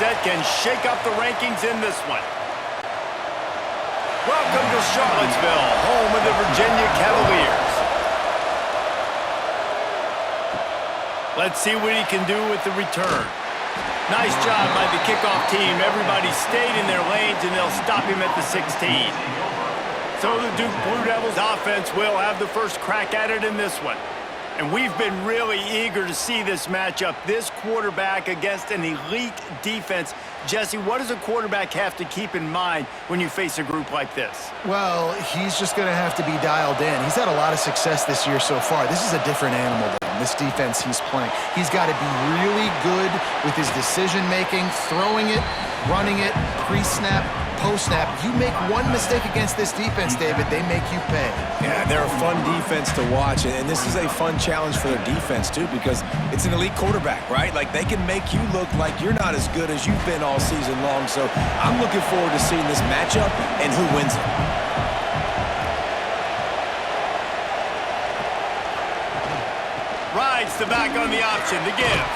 set can shake up the rankings in this one. Welcome to Charlottesville, home of the Virginia Cavaliers. Let's see what he can do with the return. Nice job by the kickoff team. Everybody stayed in their lanes, and they'll stop him at the 16. So the Duke Blue Devils offense will have the first crack at it in this one. And we've been really eager to see this matchup, this quarterback against an elite defense. Jesse, what does a quarterback have to keep in mind when you face a group like this? Well, he's just going to have to be dialed in. He's had a lot of success this year so far. This is a different animal than this defense he's playing. He's got to be really good with his decision-making, throwing it, running it, pre-snap, post-snap. You make one mistake against this defense, David, they make you pay. Yeah, they're a fun defense to watch, and this is a fun challenge for their defense, too, because it's an elite quarterback, right? Like, they can make you look like you're not as good as you've been all season long, so I'm looking forward to seeing this matchup and who wins it. Rides the back on the option to give.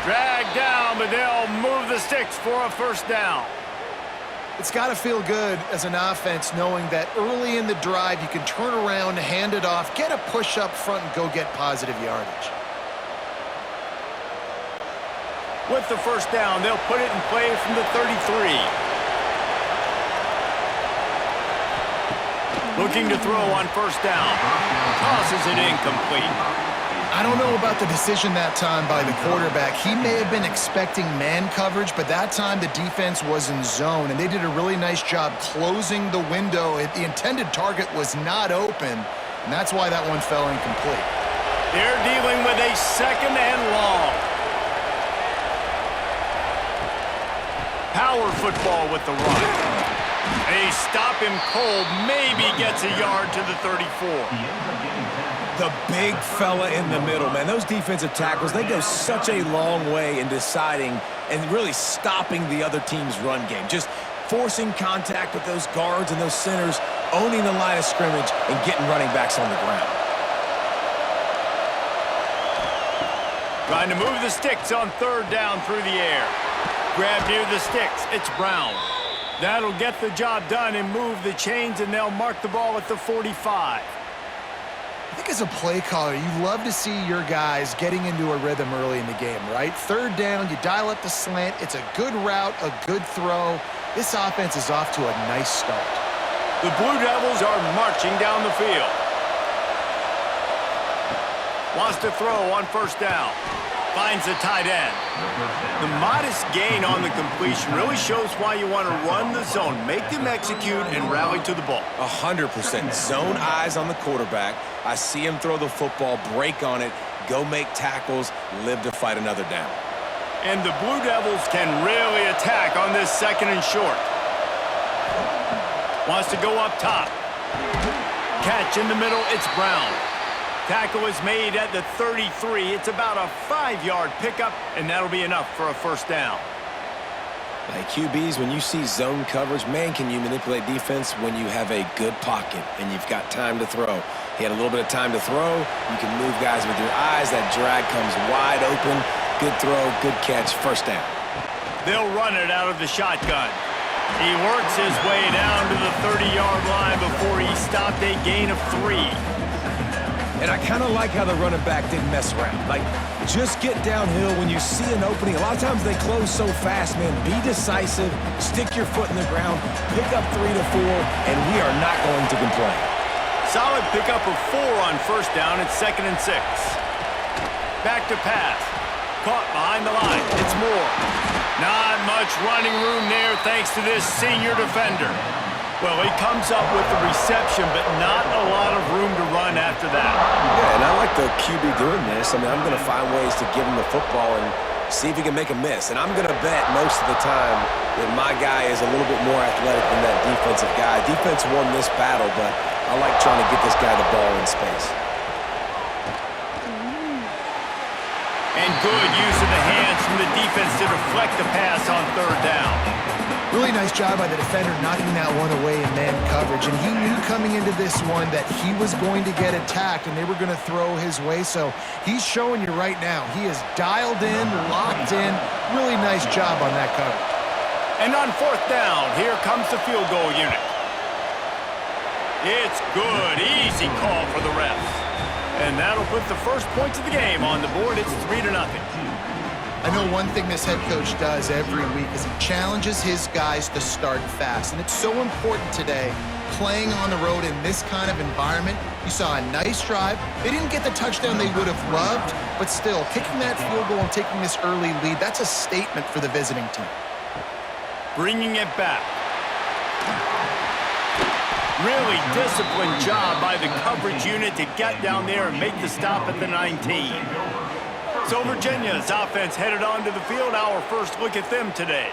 Drag down, but they'll move the sticks for a first down. It's got to feel good as an offense knowing that early in the drive you can turn around, hand it off, get a push up front, and go get positive yardage. With the first down, they'll put it in play from the 33. Looking to throw on first down. Tosses it incomplete. I don't know about the decision that time by the quarterback. He may have been expecting man coverage, but that time the defense was in zone, and they did a really nice job closing the window. The intended target was not open, and that's why that one fell incomplete. They're dealing with a second and long. Power football with the run. They stop him cold, maybe gets a yard to the 34. The big fella in the middle, man. Those defensive tackles, they go such a long way in deciding and really stopping the other team's run game. Just forcing contact with those guards and those centers, owning the line of scrimmage, and getting running backs on the ground. Trying to move the sticks on third down through the air. Grab near the sticks. It's Brown. That'll get the job done and move the chains, and they'll mark the ball at the 45. I think as a play caller, you love to see your guys getting into a rhythm early in the game, right? Third down, you dial up the slant. It's a good route, a good throw. This offense is off to a nice start. The Blue Devils are marching down the field. Wants to throw on first down. Finds the tight end. The modest gain on the completion really shows why you want to run the zone. Make them execute and rally to the ball. 100%. Zone eyes on the quarterback. I see him throw the football, break on it, go make tackles, live to fight another down. And the Blue Devils can really attack on this second and short. Wants to go up top. Catch in the middle, it's Brown. Tackle is made at the 33. It's about a 5-yard pickup, and that'll be enough for a first down. Like QBs, when you see zone coverage, man, can you manipulate defense when you have a good pocket and you've got time to throw. He had a little bit of time to throw. You can move guys with your eyes. That drag comes wide open. Good throw, good catch, first down. They'll run it out of the shotgun. He works his way down to the 30-yard line before he stopped a gain of 3. And I kind of like how the running back didn't mess around. Like, just get downhill when you see an opening. A lot of times they close so fast, man. Be decisive, stick your foot in the ground, pick up 3 to 4, and we are not going to complain. Solid pickup of 4 on first down. It's 2nd and 6. Back to pass. Caught behind the line. It's Moore. Not much running room there thanks to this senior defender. Well, he comes up with the reception, but not a lot of room to run after that. Yeah, and I like the QB doing this. I mean, I'm going to find ways to give him the football and see if he can make a miss. And I'm going to bet most of the time that my guy is a little bit more athletic than that defensive guy. Defense won this battle, but I like trying to get this guy the ball in space. And good use of the hands from the defense to deflect the pass on third down. Really nice job by the defender knocking that one away in man coverage. And he knew coming into this one that he was going to get attacked and they were going to throw his way. So he's showing you right now. He is dialed in, locked in. Really nice job on that coverage. And on 4th down, here comes the field goal unit. It's good. Easy call for the refs. And that'll put the first points of the game on the board. It's 3-0. I know one thing this head coach does every week is he challenges his guys to start fast. And it's so important today, playing on the road in this kind of environment. You saw a nice drive. They didn't get the touchdown they would have loved, but still, kicking that field goal and taking this early lead, that's a statement for the visiting team. Bringing it back. Really disciplined job by the coverage unit to get down there and make the stop at the 19. So Virginia's offense headed onto the field. Our first look at them today.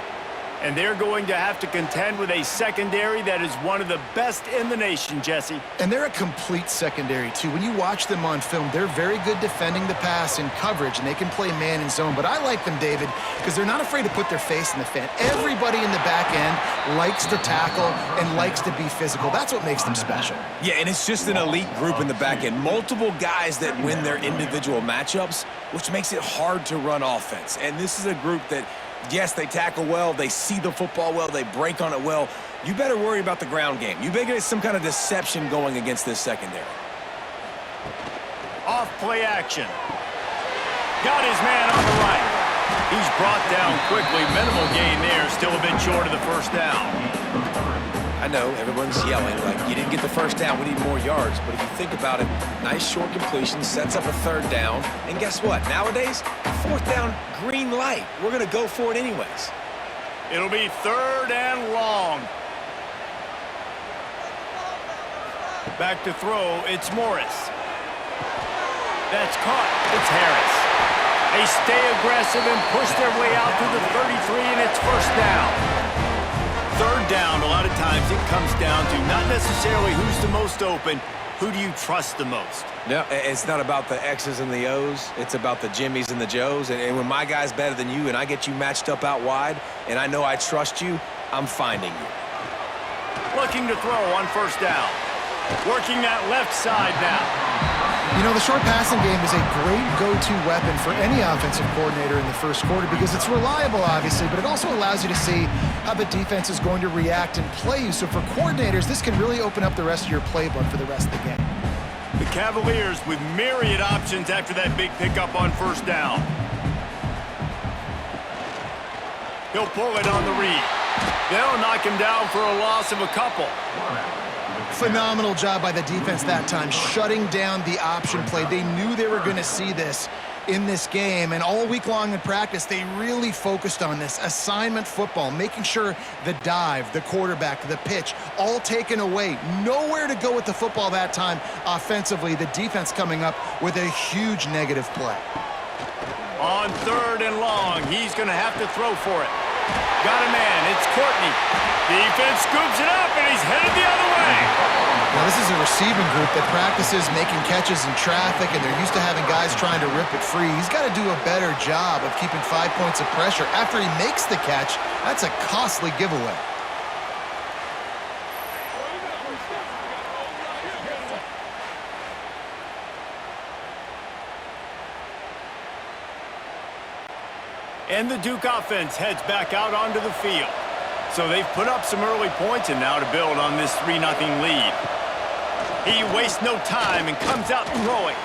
And they're going to have to contend with a secondary that is one of the best in the nation, Jesse. And they're a complete secondary, too. When you watch them on film, they're very good defending the pass and coverage, and they can play man and zone. But I like them, David, because they're not afraid to put their face in the fan. Everybody in the back end likes to tackle and likes to be physical. That's what makes them special. Yeah, and it's just an elite group in the back end. Multiple guys that win their individual matchups, which makes it hard to run offense. And this is a group that, yes, they tackle well, they see the football well, they break on it well. You better worry about the ground game. You better get some kind of deception going against this secondary. Off play action. Got his man on the right. He's brought down quickly. Minimal gain there, still a bit short of the first down. I know everyone's yelling like, you didn't get the first down, we need more yards. But if you think about it, nice short completion, sets up a 3rd down. And guess what? Nowadays, 4th down, green light. We're going to go for it anyways. It'll be 3rd and long. Back to throw, it's Morris. That's caught. It's Harris. They stay aggressive and push their way out to the 33, and it's 1st down. 3rd down, a lot of times it comes down to not necessarily who's the most open, who do you trust the most? No, it's not about the X's and the O's. It's about the Jimmys and the Joes. And when my guy's better than you and I get you matched up out wide and I know I trust you, I'm finding you. Looking to throw on 1st down. Working that left side now. You know, the short passing game is a great go-to weapon for any offensive coordinator in the first quarter because it's reliable, obviously, but it also allows you to see how the defense is going to react and play you. So for coordinators, this can really open up the rest of your playbook for the rest of the game. The Cavaliers with myriad options after that big pickup on 1st down. He'll pull it on the read. They'll knock him down for a loss of a couple. Phenomenal job by the defense that time, shutting down the option play. They knew they were going to see this in this game, and all week long in practice, they really focused on this assignment football, making sure the dive, the quarterback, the pitch, all taken away. Nowhere to go with the football that time offensively. The defense coming up with a huge negative play. On 3rd and long, he's going to have to throw for it. Got a man, it's Courtney. Defense scoops it up, and he's headed the other way. Now, this is a receiving group that practices making catches in traffic, and they're used to having guys trying to rip it free. He's got to do a better job of keeping 5 points of pressure. After he makes the catch, that's a costly giveaway. And the Duke offense heads back out onto the field. So they've put up some early points and now to build on this 3-0 lead. He wastes no time and comes out throwing.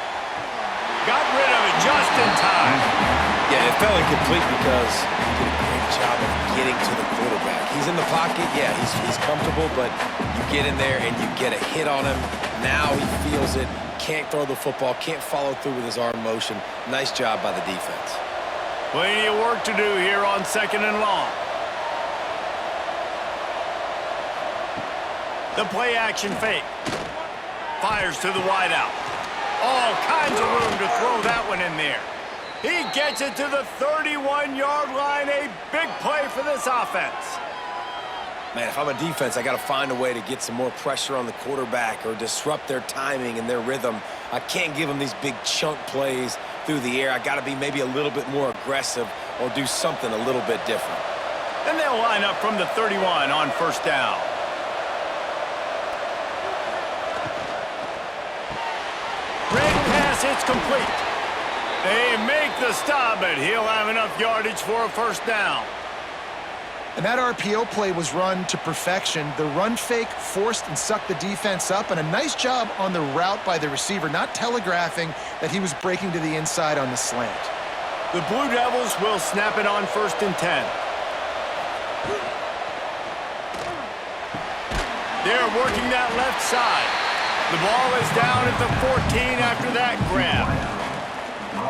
Got rid of it just in time. Yeah, it fell incomplete because he did a great job of getting to the quarterback. He's in the pocket, yeah, he's comfortable, but you get in there and you get a hit on him. Now he feels it, can't throw the football, can't follow through with his arm motion. Nice job by the defense. Plenty of work to do here on 2nd and long. The play action fake. Fires to the wideout. All kinds of room to throw that one in there. He gets it to the 31-yard line. A big play for this offense. Man, if I'm a defense, I got to find a way to get some more pressure on the quarterback or disrupt their timing and their rhythm. I can't give them these big chunk plays through the air. I got to be maybe a little bit more aggressive or do something a little bit different. And they'll line up from the 31 on first down. Great pass, it's complete. They make the stop, but he'll have enough yardage for a first down. And that RPO play was run to perfection. The run fake forced and sucked the defense up, and a nice job on the route by the receiver, not telegraphing that he was breaking to the inside on the slant. The Blue Devils will snap it on 1st and 10. They're working that left side. The ball is down at the 14 after that grab.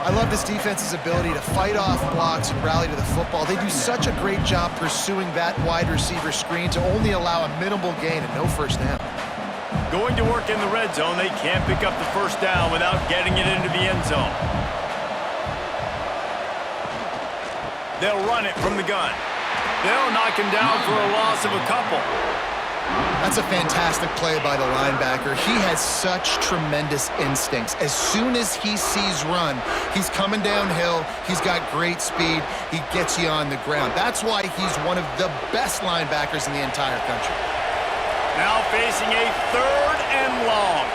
I love this defense's ability to fight off blocks and rally to the football. They do such a great job pursuing that wide receiver screen to only allow a minimal gain and no first down. Going to work in the red zone, they can't pick up the first down without getting it into the end zone. They'll run it from the gun. They'll knock him down for a loss of a couple. That's a fantastic play by the linebacker. He has such tremendous instincts. As soon as he sees run, he's coming downhill. He's got great speed. He gets you on the ground. That's why he's one of the best linebackers in the entire country. Now facing a 3rd and long.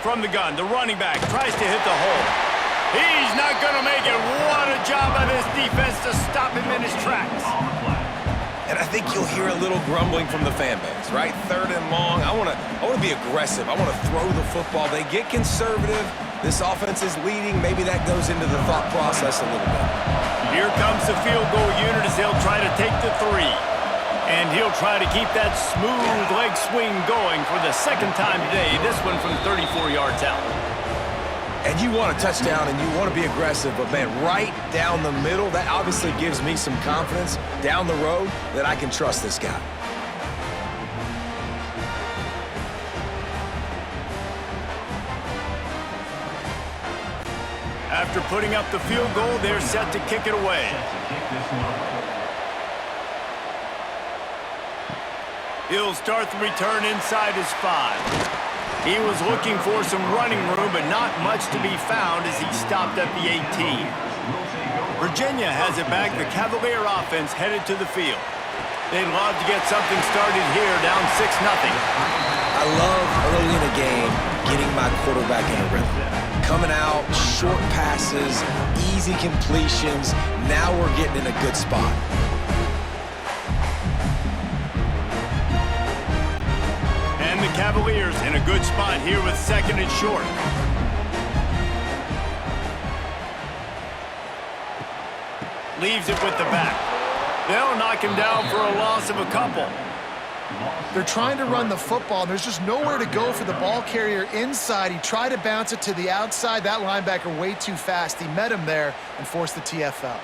From the gun, the running back tries to hit the hole. He's not going to make it. What a job by this defense to stop him in his tracks. And I think you'll hear a little grumbling from the fan base, right? 3rd and long. I want to be aggressive. I want to throw the football. They get conservative. This offense is leading. Maybe that goes into the thought process a little bit. Here comes the field goal unit as they'll try to take the 3. And he'll try to keep that smooth leg swing going for the 2nd time today. This one from 34 yards out. And you want a touchdown and you want to be aggressive, but man, right down the middle, that obviously gives me some confidence down the road that I can trust this guy. After putting up the field goal, they're set to kick it away. He'll start the return inside his 5. He was looking for some running room, but not much to be found as he stopped at the 18. Virginia has it back. The Cavalier offense headed to the field. They'd love to get something started here, down 6-0. I love early in a game getting my quarterback in a rhythm. Coming out, short passes, easy completions. Now we're getting in a good spot. And the Cavaliers in a good spot here with 2nd and short. Leaves it with the back. They'll knock him down for a loss of a couple. They're trying to run the football, and there's just nowhere to go for the ball carrier inside. He tried to bounce it to the outside. That linebacker way too fast. He met him there and forced the TFL.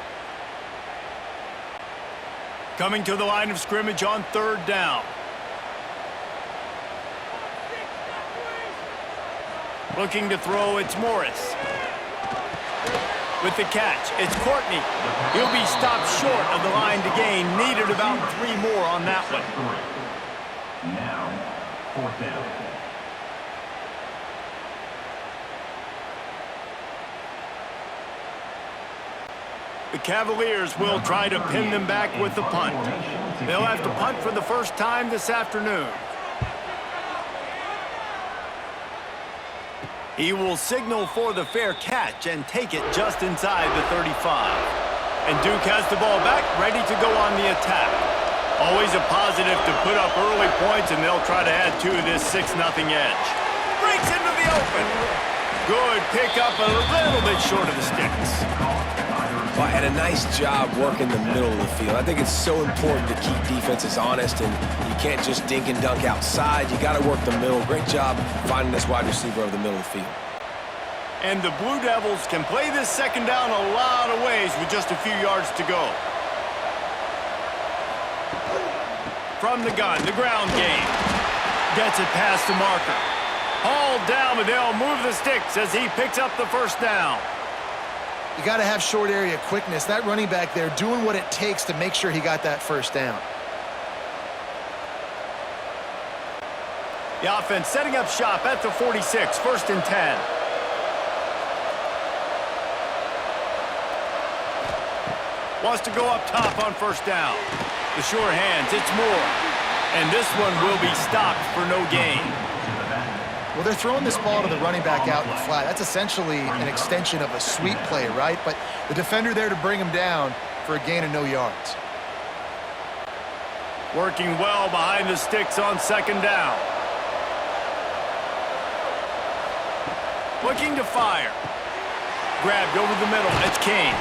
Coming to the line of scrimmage on 3rd down. Looking to throw, it's Morris. With the catch, it's Courtney. He'll be stopped short of the line to gain. Needed about 3 more on that one. Now, 4th down. The Cavaliers will try to pin them back with the punt. They'll have to punt for the first time this afternoon. He will signal for the fair catch and take it just inside the 35. And Duke has the ball back, ready to go on the attack. Always a positive to put up early points, and they'll try to add to this 6-0 edge. Breaks into the open. Good pick up, a little bit short of the sticks. Well, and a nice job working the middle of the field. I think it's so important to keep defenses honest, and you can't just dink and dunk outside. You got to work the middle. Great job finding this wide receiver over the middle of the field. And the Blue Devils can play this 2nd down a lot of ways with just a few yards to go. From the gun, the ground game. Gets it past the marker. Hauled down, but they'll move the sticks as he picks up the first down. You got to have short area quickness. That running back there doing what it takes to make sure he got that first down. The offense setting up shop at the 46, 1st and 10. Wants to go up top on first down. The sure hands, it's Moore. And this one will be stopped for no gain. Well, they're throwing this ball to the running back out in the flat. That's essentially an extension of a sweep play, right? But the defender there to bring him down for a gain of no yards. Working well behind the sticks on second down. Looking to fire. Grabbed over the middle. It's Kane.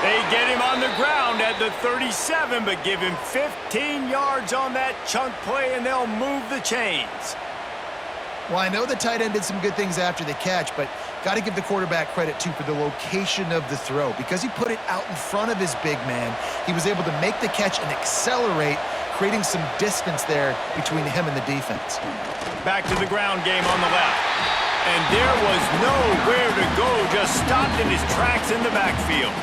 They get him on the ground at the 37, but give him 15 yards on that chunk play, and they'll move the chains. Well, I know the tight end did some good things after the catch, but got to give the quarterback credit, too, for the location of the throw. Because he put it out in front of his big man, he was able to make the catch and accelerate, creating some distance there between him and the defense. Back to the ground game on the left. And there was nowhere to go, just stopped in his tracks in the backfield.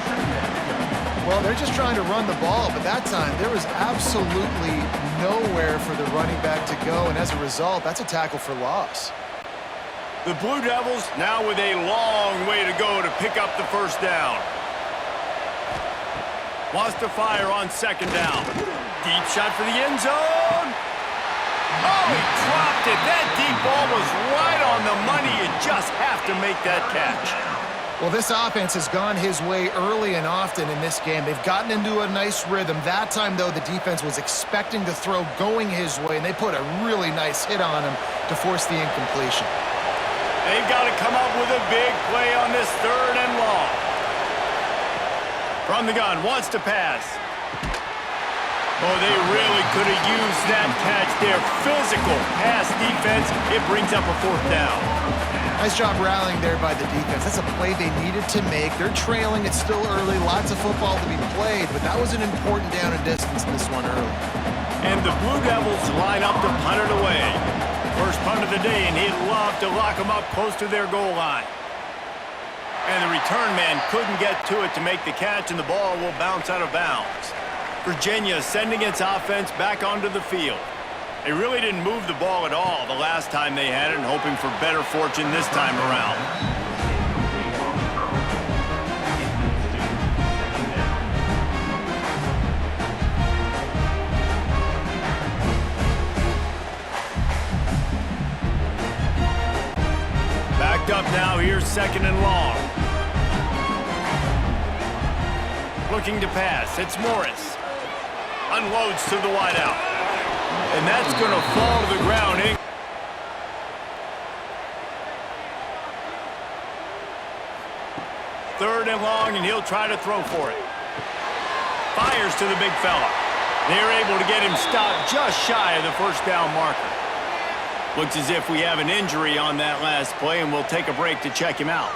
Well, they're just trying to run the ball, but that time there was absolutely nowhere for the running back to go, and as a result, that's a tackle for loss. The Blue Devils now with a long way to go to pick up the first down. Wants to fire on second down. Deep shot for the end zone. Oh, he dropped it. That deep ball was right on the money. You just have to make that catch. Well, this offense has gone his way early and often in this game. They've gotten into a nice rhythm. That time, though, the defense was expecting the throw going his way, and they put a really nice hit on him to force the incompletion. They've got to come up with a big play on this third and long. From the gun, wants to pass. Oh, they really could have used that catch there. Physical pass defense. It brings up a fourth down. Nice job rallying there by the defense. That's a play they needed to make. They're trailing. It's still early. Lots of football to be played, but that was an important down and distance in this one early. And the Blue Devils line up to punt it away. First punt of the day, and he'd love to lock them up close to their goal line. And the return man couldn't get to it to make the catch, and the ball will bounce out of bounds. Virginia sending its offense back onto the field. They really didn't move the ball at all the last time they had it, and hoping for better fortune this time around. Backed up now, here's second and long. Looking to pass, it's Morris. Unloads to the wideout. And that's going to fall to the ground. Third and long, and he'll try to throw for it. Fires to the big fella. They're able to get him stopped just shy of the first down marker. Looks as if we have an injury on that last play, and we'll take a break to check him out.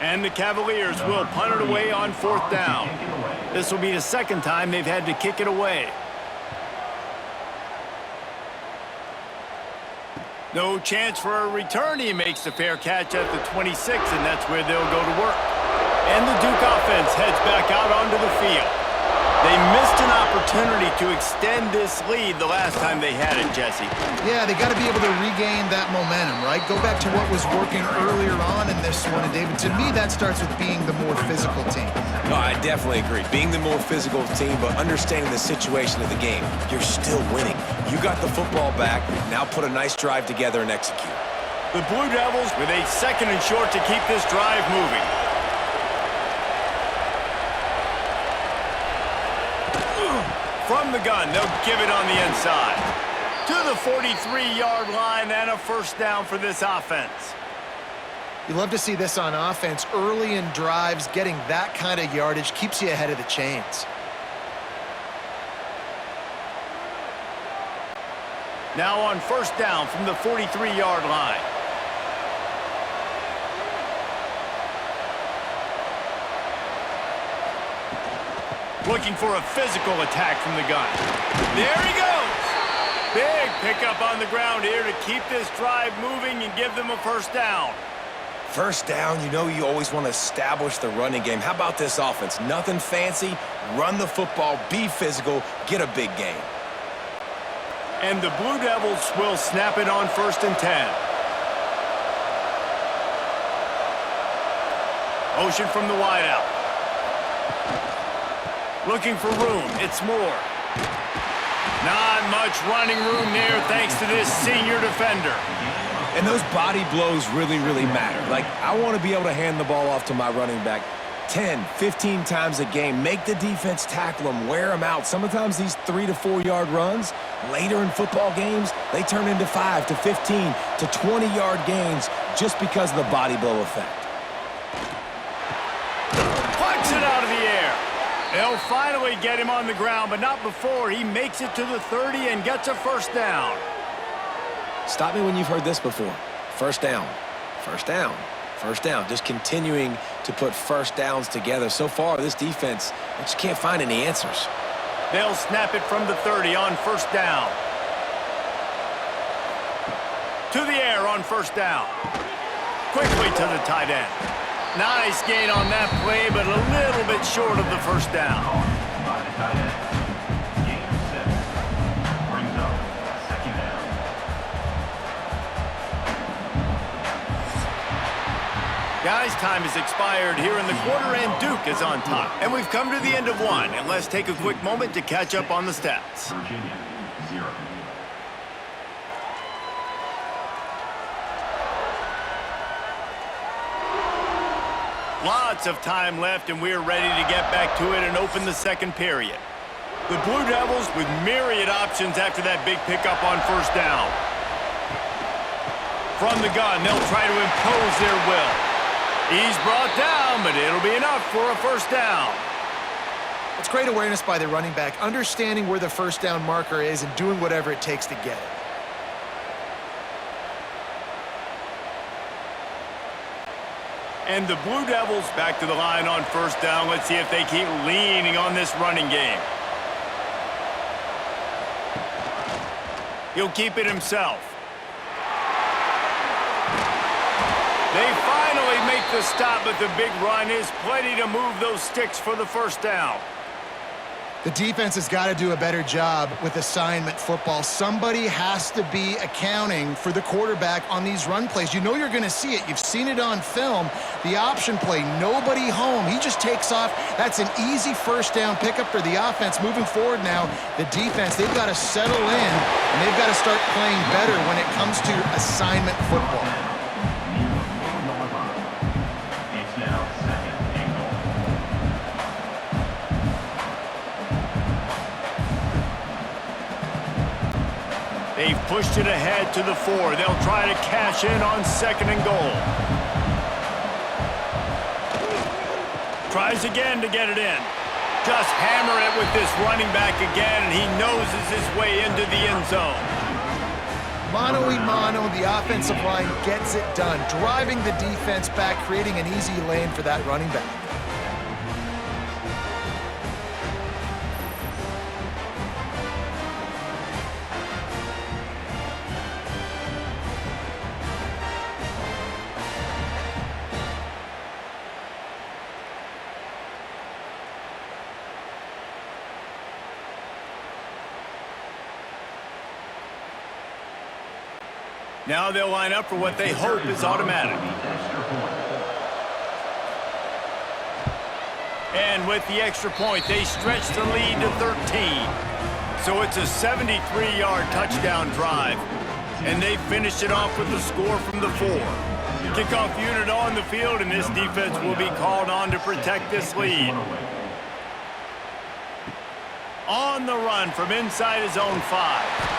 And the Cavaliers will punt it away on fourth down. This will be the second time they've had to kick it away. No chance for a return. He makes the fair catch at the 26, and that's where they'll go to work. And the Duke offense heads back out onto the field. They missed an opportunity to extend this lead the last time they had it, Jesse. Yeah, they got to be able to regain that momentum, right? Go back to what was working earlier on in this one. And, David, to me, that starts with being the more physical team. No, I definitely agree. Being the more physical team, but understanding the situation of the game. You're still winning. You got the football back. Now put a nice drive together and execute. The Blue Devils with a second and short to keep this drive moving. From the gun, they'll give it on the inside. To the 43-yard line, and a first down for this offense. You love to see this on offense. Early in drives, getting that kind of yardage keeps you ahead of the chains. Now on first down from the 43-yard line. Looking for a physical attack from the gun. There he goes. Big pickup on the ground here to keep this drive moving and give them a first down. First down, you know you always want to establish the running game. How about this offense? Nothing fancy. Run the football, be physical, get a big gain. And the Blue Devils will snap it on 1st and 10. Motion from the wideout. Looking for room. It's Moore. Not much running room there thanks to this senior defender. And those body blows really, really matter. Like, I want to be able to hand the ball off to my running back 10, 15 times a game. Make the defense tackle them, wear them out. Sometimes these 3 to 4 yard runs, later in football games, they turn into 5 to 15 to 20 yard gains just because of the body blow effect. Punch it out of the air. They'll finally get him on the ground, but not before he makes it to the 30 and gets a first down. Stop me when you've heard this before. First down, first down, first down. Just continuing to put first downs together. So far, this defense, they just can't find any answers. They'll snap it from the 30 on first down. To the air on first down. Quickly to the tight end. Nice gain on that play, but a little bit short of the first down. By the tight end. Gain of 7. Brings up second down. Guys, time has expired here in the quarter, and Duke is on top. And we've come to the end of one, and let's take a quick moment to catch up on the stats. Virginia, 0. Lots of time left, and we're ready to get back to it and open the second period. The Blue Devils with myriad options after that big pickup on first down. From the gun, they'll try to impose their will. He's brought down, but it'll be enough for a first down. It's great awareness by the running back, understanding where the first down marker is and doing whatever it takes to get it. And the Blue Devils back to the line on first down. Let's see if they keep leaning on this running game. He'll keep it himself. They finally make the stop, but the big run is plenty to move those sticks for the first down. The defense has got to do a better job with assignment football. Somebody has to be accounting for the quarterback on these run plays. You know you're going to see it. You've seen it on film. The option play, nobody home. He just takes off. That's an easy first down pickup for the offense. Moving forward now, the defense, they've got to settle in, and they've got to start playing better when it comes to assignment football. It's now second and goal. They've pushed it ahead to the 4. They'll try to cash in on second and goal. Tries again to get it in. Just hammer it with this running back again, and he noses his way into the end zone. Mano-a-mano, the offensive line gets it done, driving the defense back, creating an easy lane for that running back. Now they'll line up for what they hope is automatic. And with the extra point, they stretch the lead to 13. So it's a 73-yard touchdown drive. And they finished it off with the score from the 4. Kickoff unit on the field, and this defense will be called on to protect this lead. On the run from inside his own 5.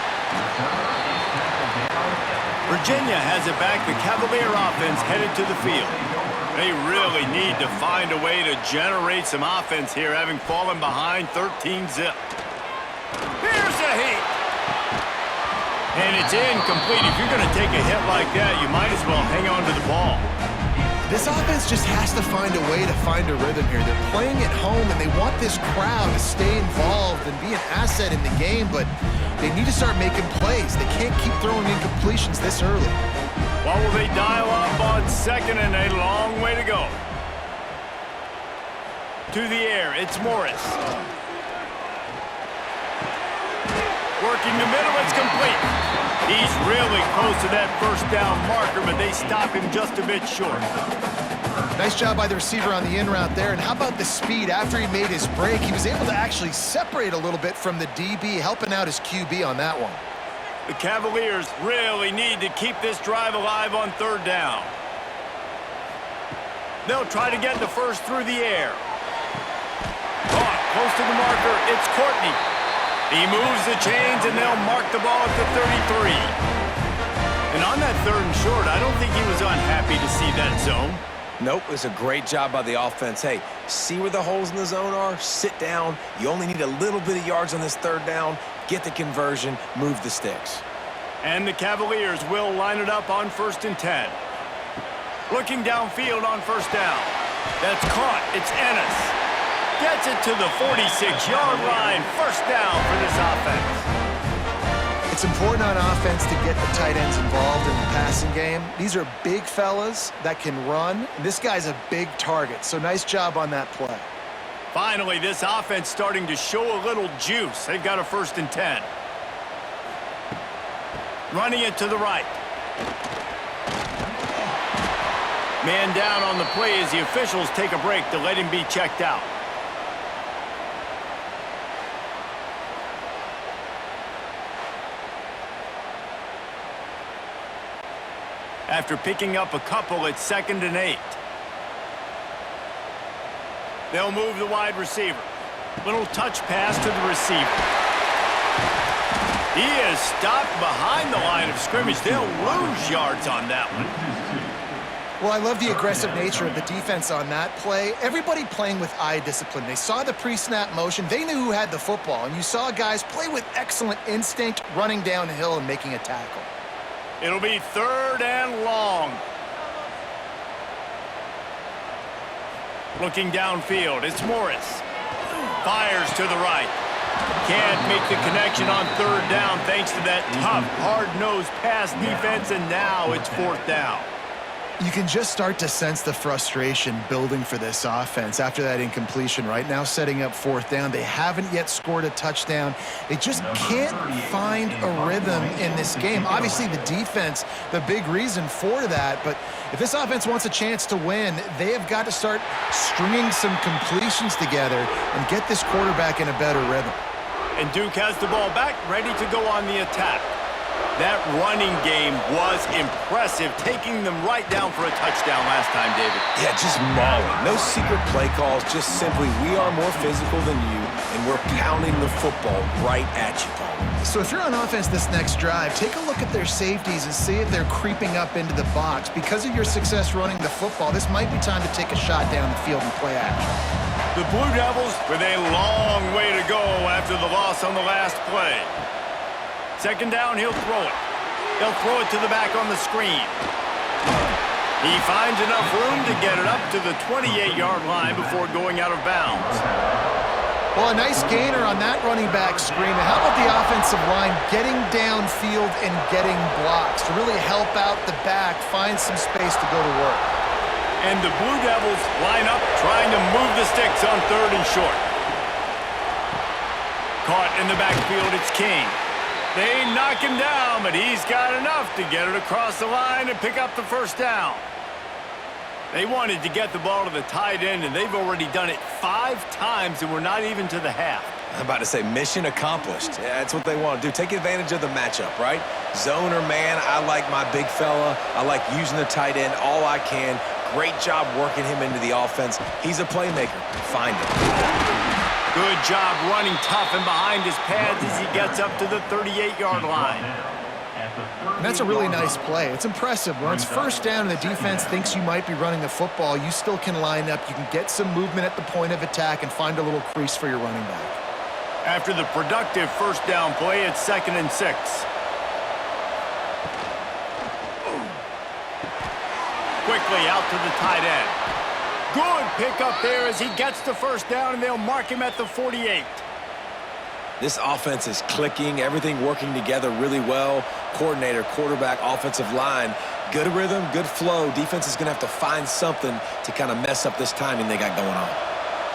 Virginia has it back. The Cavalier offense headed to the field. They really need to find a way to generate some offense here, having fallen behind 13-zip. Here's a hit. And it's incomplete. If you're going to take a hit like that, you might as well hang on to the ball. This offense just has to find a way to find a rhythm here. They're playing at home, and they want this crowd to stay involved and be an asset in the game, but they need to start making plays. They can't keep throwing incompletions this early. Well, will they dial up on second, and a long way to go. To the air, it's Morris. Working the middle, it's complete. He's really close to that first down marker, but they stop him just a bit short. Nice job by the receiver on the in route there. And how about the speed? After he made his break, he was able to actually separate a little bit from the DB, helping out his QB on that one. The Cavaliers really need to keep this drive alive on third down. They'll try to get the first through the air. Caught close to the marker. It's Courtney. He moves the chains, and they'll mark the ball at the 33. And on that third and short, I don't think he was unhappy to see that zone. Nope, it's a great job by the offense. Hey, see where the holes in the zone are? Sit down. You only need a little bit of yards on this third down. Get the conversion. Move the sticks. And the Cavaliers will line it up on 1st and 10. Looking downfield on first down. That's caught. It's Ennis. Gets it to the 46-yard line. First down for this offense. It's important on offense to get the tight ends involved in the passing game. These are big fellas that can run. This guy's a big target, so nice job on that play. Finally, this offense starting to show a little juice. They've got a 1st and 10. Running it to the right. Man down on the play as the officials take a break to let him be checked out. After picking up a couple, it's 2nd and 8. They'll move the wide receiver. Little touch pass to the receiver. He is stopped behind the line of scrimmage. They'll lose yards on that one. Well, I love the aggressive nature of the defense on that play. Everybody playing with eye discipline. They saw the pre-snap motion. They knew who had the football. And you saw guys play with excellent instinct, running downhill and making a tackle. It'll be 3rd and long. Looking downfield, it's Morris. Fires to the right. Can't make the connection on 3rd down thanks to that tough, hard-nosed pass defense, and now it's 4th down. You can just start to sense the frustration building for this offense after that incompletion. Right now, setting up 4th down. They haven't yet scored a touchdown. They just can't find a rhythm in this game. Obviously, the defense, the big reason for that. But if this offense wants a chance to win, they have got to start stringing some completions together and get this quarterback in a better rhythm. And Duke has the ball back, ready to go on the attack. That running game was impressive, taking them right down for a touchdown last time, David. Yeah, just mauling. No secret play calls, just simply we are more physical than you, and we're pounding the football right at you, Paul. So if you're on offense this next drive, take a look at their safeties and see if they're creeping up into the box. Because of your success running the football, this might be time to take a shot down the field and play action. The Blue Devils with a long way to go after the loss on the last play. 2nd down, he'll throw it. They'll throw it to the back on the screen. He finds enough room to get it up to the 28-yard line before going out of bounds. Well, a nice gainer on that running back screen. And how about the offensive line getting downfield and getting blocks to really help out the back, find some space to go to work. And the Blue Devils line up trying to move the sticks on 3rd and short. Caught in the backfield, it's King. They knock him down, but he's got enough to get it across the line and pick up the 1st down. They wanted to get the ball to the tight end, and they've already done it 5 times, and we're not even to the half. I'm about to say mission accomplished. Yeah, that's what they want to do. Take advantage of the matchup, right? Zone or man, I like my big fella. I like using the tight end all I can. Great job working him into the offense. He's a playmaker. Find him. Good job running tough and behind his pads as he gets up to the 38-yard line. And that's a really nice play. It's impressive. When it's 1st down and the defense thinks you might be running the football, you still can line up. You can get some movement at the point of attack and find a little crease for your running back. After the productive 1st down play, it's 2nd and 6. Quickly out to the tight end. Good pickup there as he gets the 1st down, and they'll mark him at the 48. This offense is clicking, everything working together really well. Coordinator, quarterback, offensive line, good rhythm, good flow. Defense is going to have to find something to kind of mess up this timing they got going on.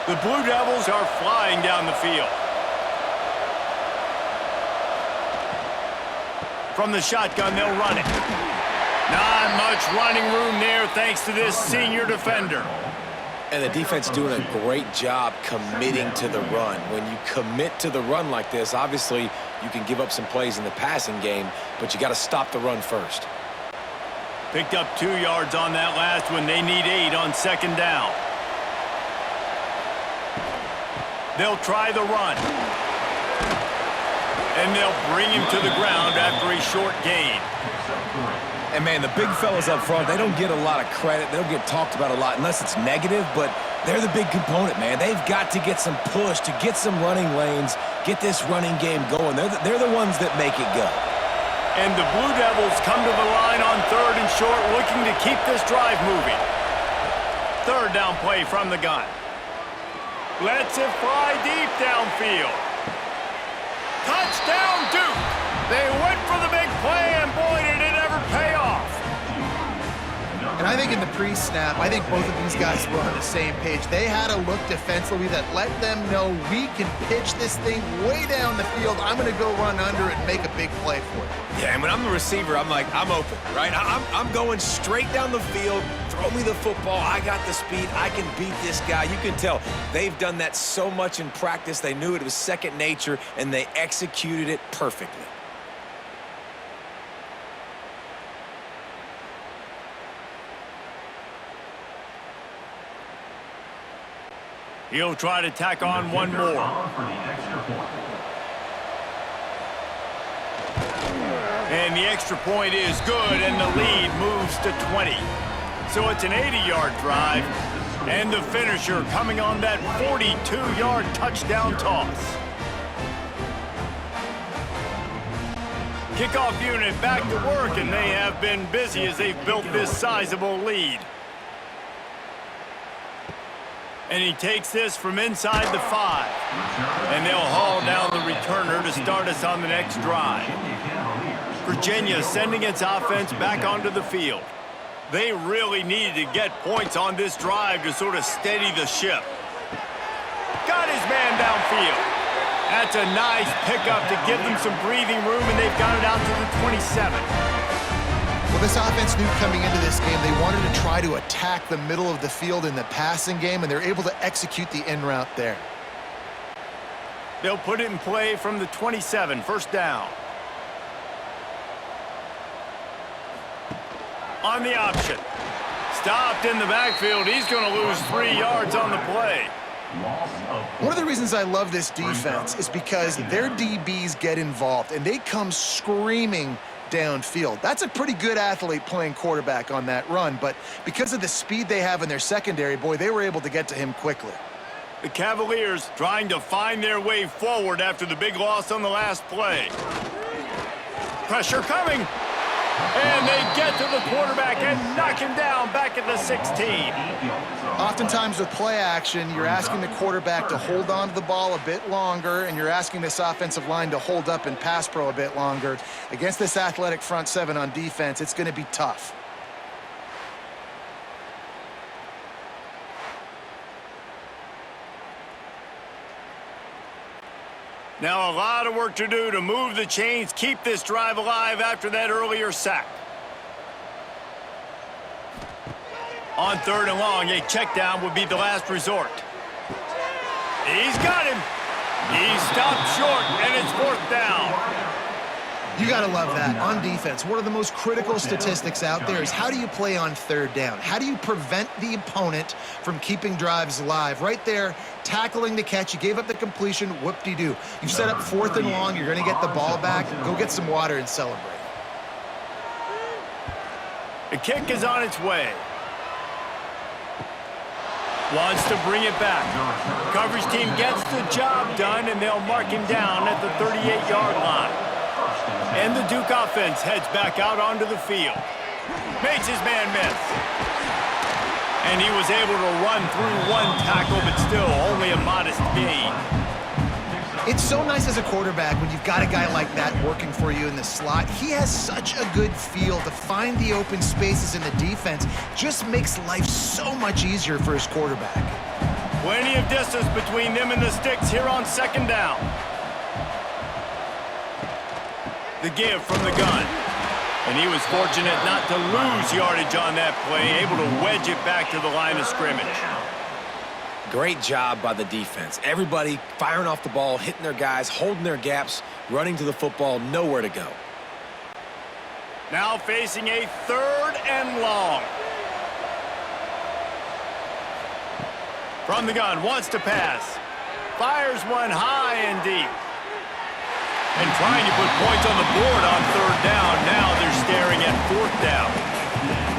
The Blue Devils are flying down the field. From the shotgun, they'll run it. Not much running room there thanks to this senior defender. And the defense doing a great job committing to the run. When you commit to the run like this, obviously you can give up some plays in the passing game, but you got to stop the run first. Picked up 2 yards on that last one. They need 8 on second down. They'll try the run. And they'll bring him to the ground after a short gain. And, man, the big fellas up front, they don't get a lot of credit. They don't get talked about a lot unless it's negative, but they're the big component, man. They've got to get some push, to get some running lanes, get this running game going. They're the ones that make it go. And the Blue Devils come to the line on 3rd and short, looking to keep this drive moving. 3rd down play from the gun. Lets it fly deep downfield. Touchdown, Duke! They went for the big play, and boy, did it ever pay off. And I think in the pre-snap, I think both of these guys were on the same page. They had a look defensively that let them know we can pitch this thing way down the field. I'm going to go run under it and make a big play for it. Yeah, and when I'm the receiver, I'm like, I'm open, right? I'm going straight down the field. Throw me the football. I got the speed. I can beat this guy. You can tell they've done that so much in practice. They knew it was second nature, and they executed it perfectly. He'll try to tack on one more. And the extra point is good, and the lead moves to 20. So it's an 80-yard drive, and the finisher coming on that 42-yard touchdown toss. Kickoff unit back to work, and they have been busy as they've built this sizable lead. And he takes this from inside the 5. And they'll haul down the returner to start us on the next drive. Virginia sending its offense back onto the field. They really needed to get points on this drive to sort of steady the ship. Got his man downfield. That's a nice pickup to give them some breathing room, and they've got it out to the 27. Well, this offense knew coming into this game they wanted to try to attack the middle of the field in the passing game, and they're able to execute the in route there. They'll put it in play from the 27, 1st down. On the option. Stopped in the backfield. He's going to lose 3 yards on the play. One of the reasons I love this defense is because their DBs get involved, and they come screaming downfield. That's a pretty good athlete playing quarterback on that run, but because of the speed they have in their secondary, boy, they were able to get to him quickly. The Cavaliers trying to find their way forward after the big loss on the last play. Pressure coming. And they get to the quarterback and knock him down back at the 16. Oftentimes with play action, you're asking the quarterback to hold on to the ball a bit longer, and you're asking this offensive line to hold up in pass pro a bit longer. Against this athletic front 7 on defense, it's going to be tough. Now a lot of work to do to move the chains, keep this drive alive after that earlier sack. On 3rd and long, a check down would be the last resort. He's got him. He stopped short, and it's 4th down. You got to love that. On defense, one of the most critical statistics out there is how do you play on 3rd down? How do you prevent the opponent from keeping drives alive? Right there, tackling the catch. You gave up the completion. Whoop-de-doo. You set up 4th and long. You're going to get the ball back. Go get some water and celebrate. The kick is on its way. Wants to bring it back. Coverage team gets the job done, and they'll mark him down at the 38-yard line. And the Duke offense heads back out onto the field. Makes his man miss. And he was able to run through one tackle, but still only a modest gain. It's so nice as a quarterback when you've got a guy like that working for you in the slot. He has such a good feel to find the open spaces in the defense. Just makes life so much easier for his quarterback. Plenty of distance between them and the sticks here on 2nd down. The give from the gun. And he was fortunate not to lose yardage on that play, able to wedge it back to the line of scrimmage. Great job by the defense. Everybody firing off the ball, hitting their guys, holding their gaps, running to the football, nowhere to go. Now facing a 3rd and long. From the gun, wants to pass. Fires one high and deep. And trying to put points on the board on 3rd down. Now they're staring at 4th down.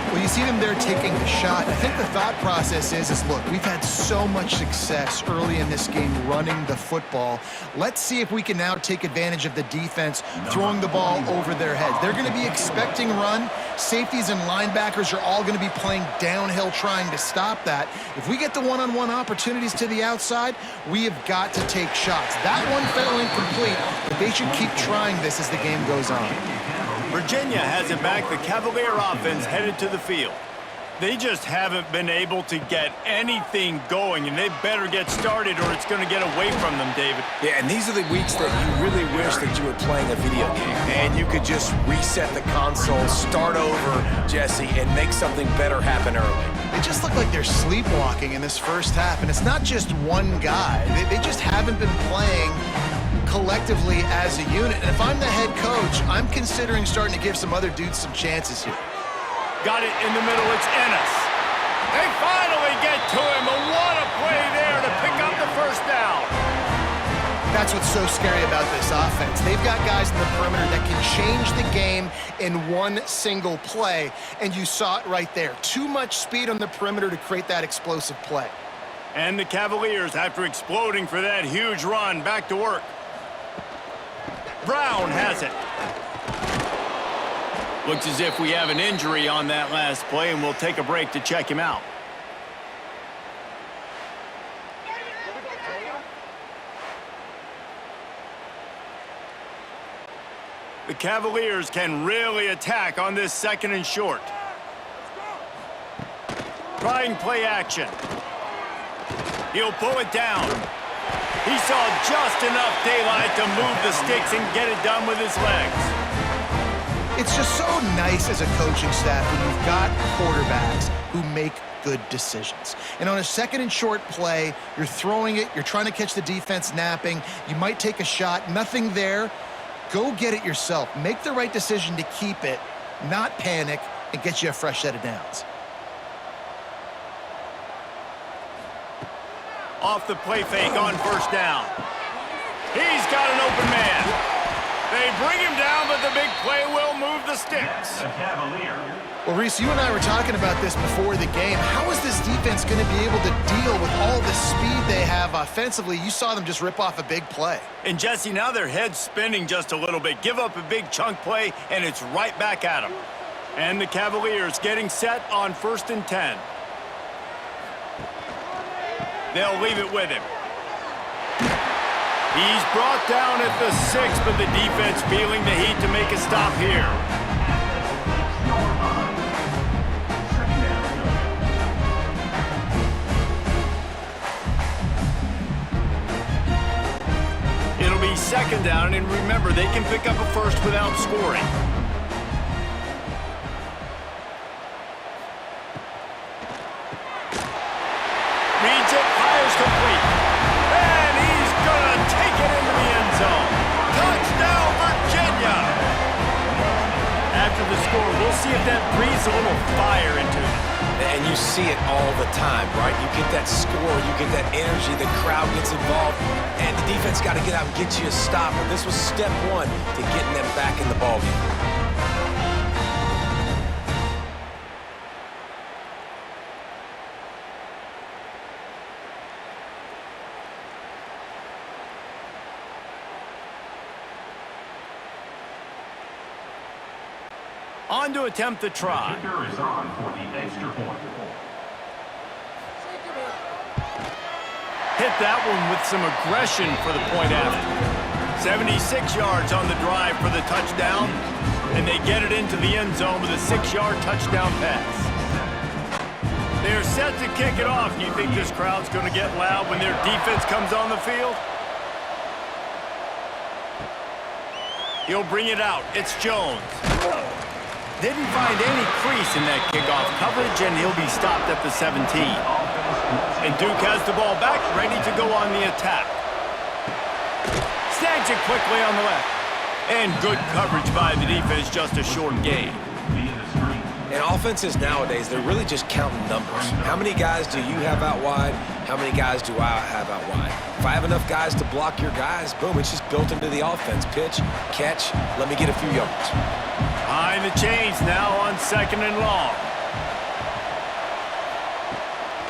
Well, you see them there taking the shot. I think the thought process is look, we've had so much success early in this game running the football. Let's see if we can now take advantage of the defense throwing the ball over their heads. They're going to be expecting run. Safeties and linebackers are all going to be playing downhill trying to stop that. If we get the one-on-one opportunities to the outside, we have got to take shots. That one fell incomplete, but they should keep trying this as the game goes on. Virginia has it back. The Cavalier offense headed to the field. They just haven't been able to get anything going, and they better get started or it's going to get away from them, David. Yeah, and these are the weeks that you really wish that you were playing a video game and you could just reset the console, start over, Jesse, and make something better happen early. They just look like they're sleepwalking in this first half, and it's not just one guy. They just haven't been playing collectively as a unit. And if I'm the head coach, I'm considering starting to give some other dudes some chances here. Got it in the middle. It's Ennis. They finally get to him. But what a play there to pick up the 1st down. That's what's so scary about this offense. They've got guys in the perimeter that can change the game in one single play. And you saw it right there. Too much speed on the perimeter to create that explosive play. And the Cavaliers, after exploding for that huge run, back to work. Brown has it. Looks as if we have an injury on that last play, and we'll take a break to check him out. The Cavaliers can really attack on this 2nd and short. Trying play action. He'll pull it down. He saw just enough daylight to move the sticks and get it done with his legs. It's just so nice as a coaching staff when you've got quarterbacks who make good decisions. And on a 2nd and short play, you're throwing it, you're trying to catch the defense napping, you might take a shot, nothing there. Go get it yourself. Make the right decision to keep it, not panic, and get you a fresh set of downs. Off the play fake on 1st down. He's got an open man. They bring him down, but the big play will move the sticks. Well, Reese, you and I were talking about this before the game. How is this defense going to be able to deal with all the speed they have offensively? You saw them just rip off a big play. And, Jesse, now their head's spinning just a little bit. Give up a big chunk play, and it's right back at them. And the Cavaliers getting set on 1st and 10. They'll leave it with him. He's brought down at the 6, but the defense feeling the heat to make a stop here. It'll be 2nd down, and remember, they can pick up a 1st without scoring. Reads it, fires complete. And he's going to take it into the end zone. Touchdown, Virginia! After the score, we'll see if that breathes a little fire into it. And you see it all the time, right? You get that score, you get that energy, the crowd gets involved, and the defense got to get out and get you a stop. And this was step 1 to getting them back in the ballgame. On to attempt the try. Kicker is on for the extra point. Hit that one with some aggression for the point after. 76 yards on the drive for the touchdown, and they get it into the end zone with a 6-yard touchdown pass. They're set to kick it off. Do you think this crowd's going to get loud when their defense comes on the field? He'll bring it out. It's Jones. Didn't find any crease in that kickoff coverage, and he'll be stopped at the 17. And Duke has the ball back, ready to go on the attack. Snags it quickly on the left. And good coverage by the defense, just a short gain. And offenses nowadays, they're really just counting numbers. How many guys do you have out wide? How many guys do I have out wide? If I have enough guys to block your guys, boom, it's just built into the offense. Pitch, catch, let me get a few yards. Behind the chains now on 2nd and long.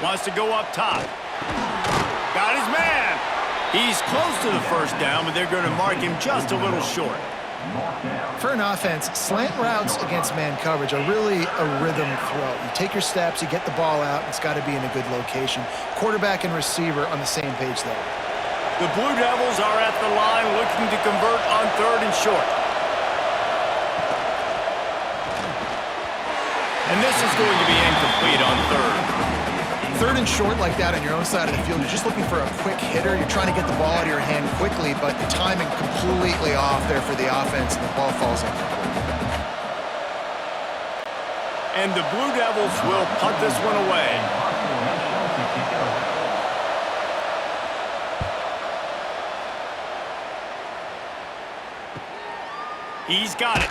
Wants to go up top. Got his man. He's close to the first down, but they're going to mark him just a little short. For an offense, slant routes against man coverage are really a rhythm throw. You take your steps, you get the ball out, it's got to be in a good location. Quarterback and receiver on the same page there. The Blue Devils are at the line looking to convert on 3rd and short. And this is going to be incomplete on 3rd. 3rd and short like that on your own side of the field, you're just looking for a quick hitter. You're trying to get the ball out of your hand quickly, but the timing completely off there for the offense, and the ball falls incomplete. And the Blue Devils will punt this one away. He's got it.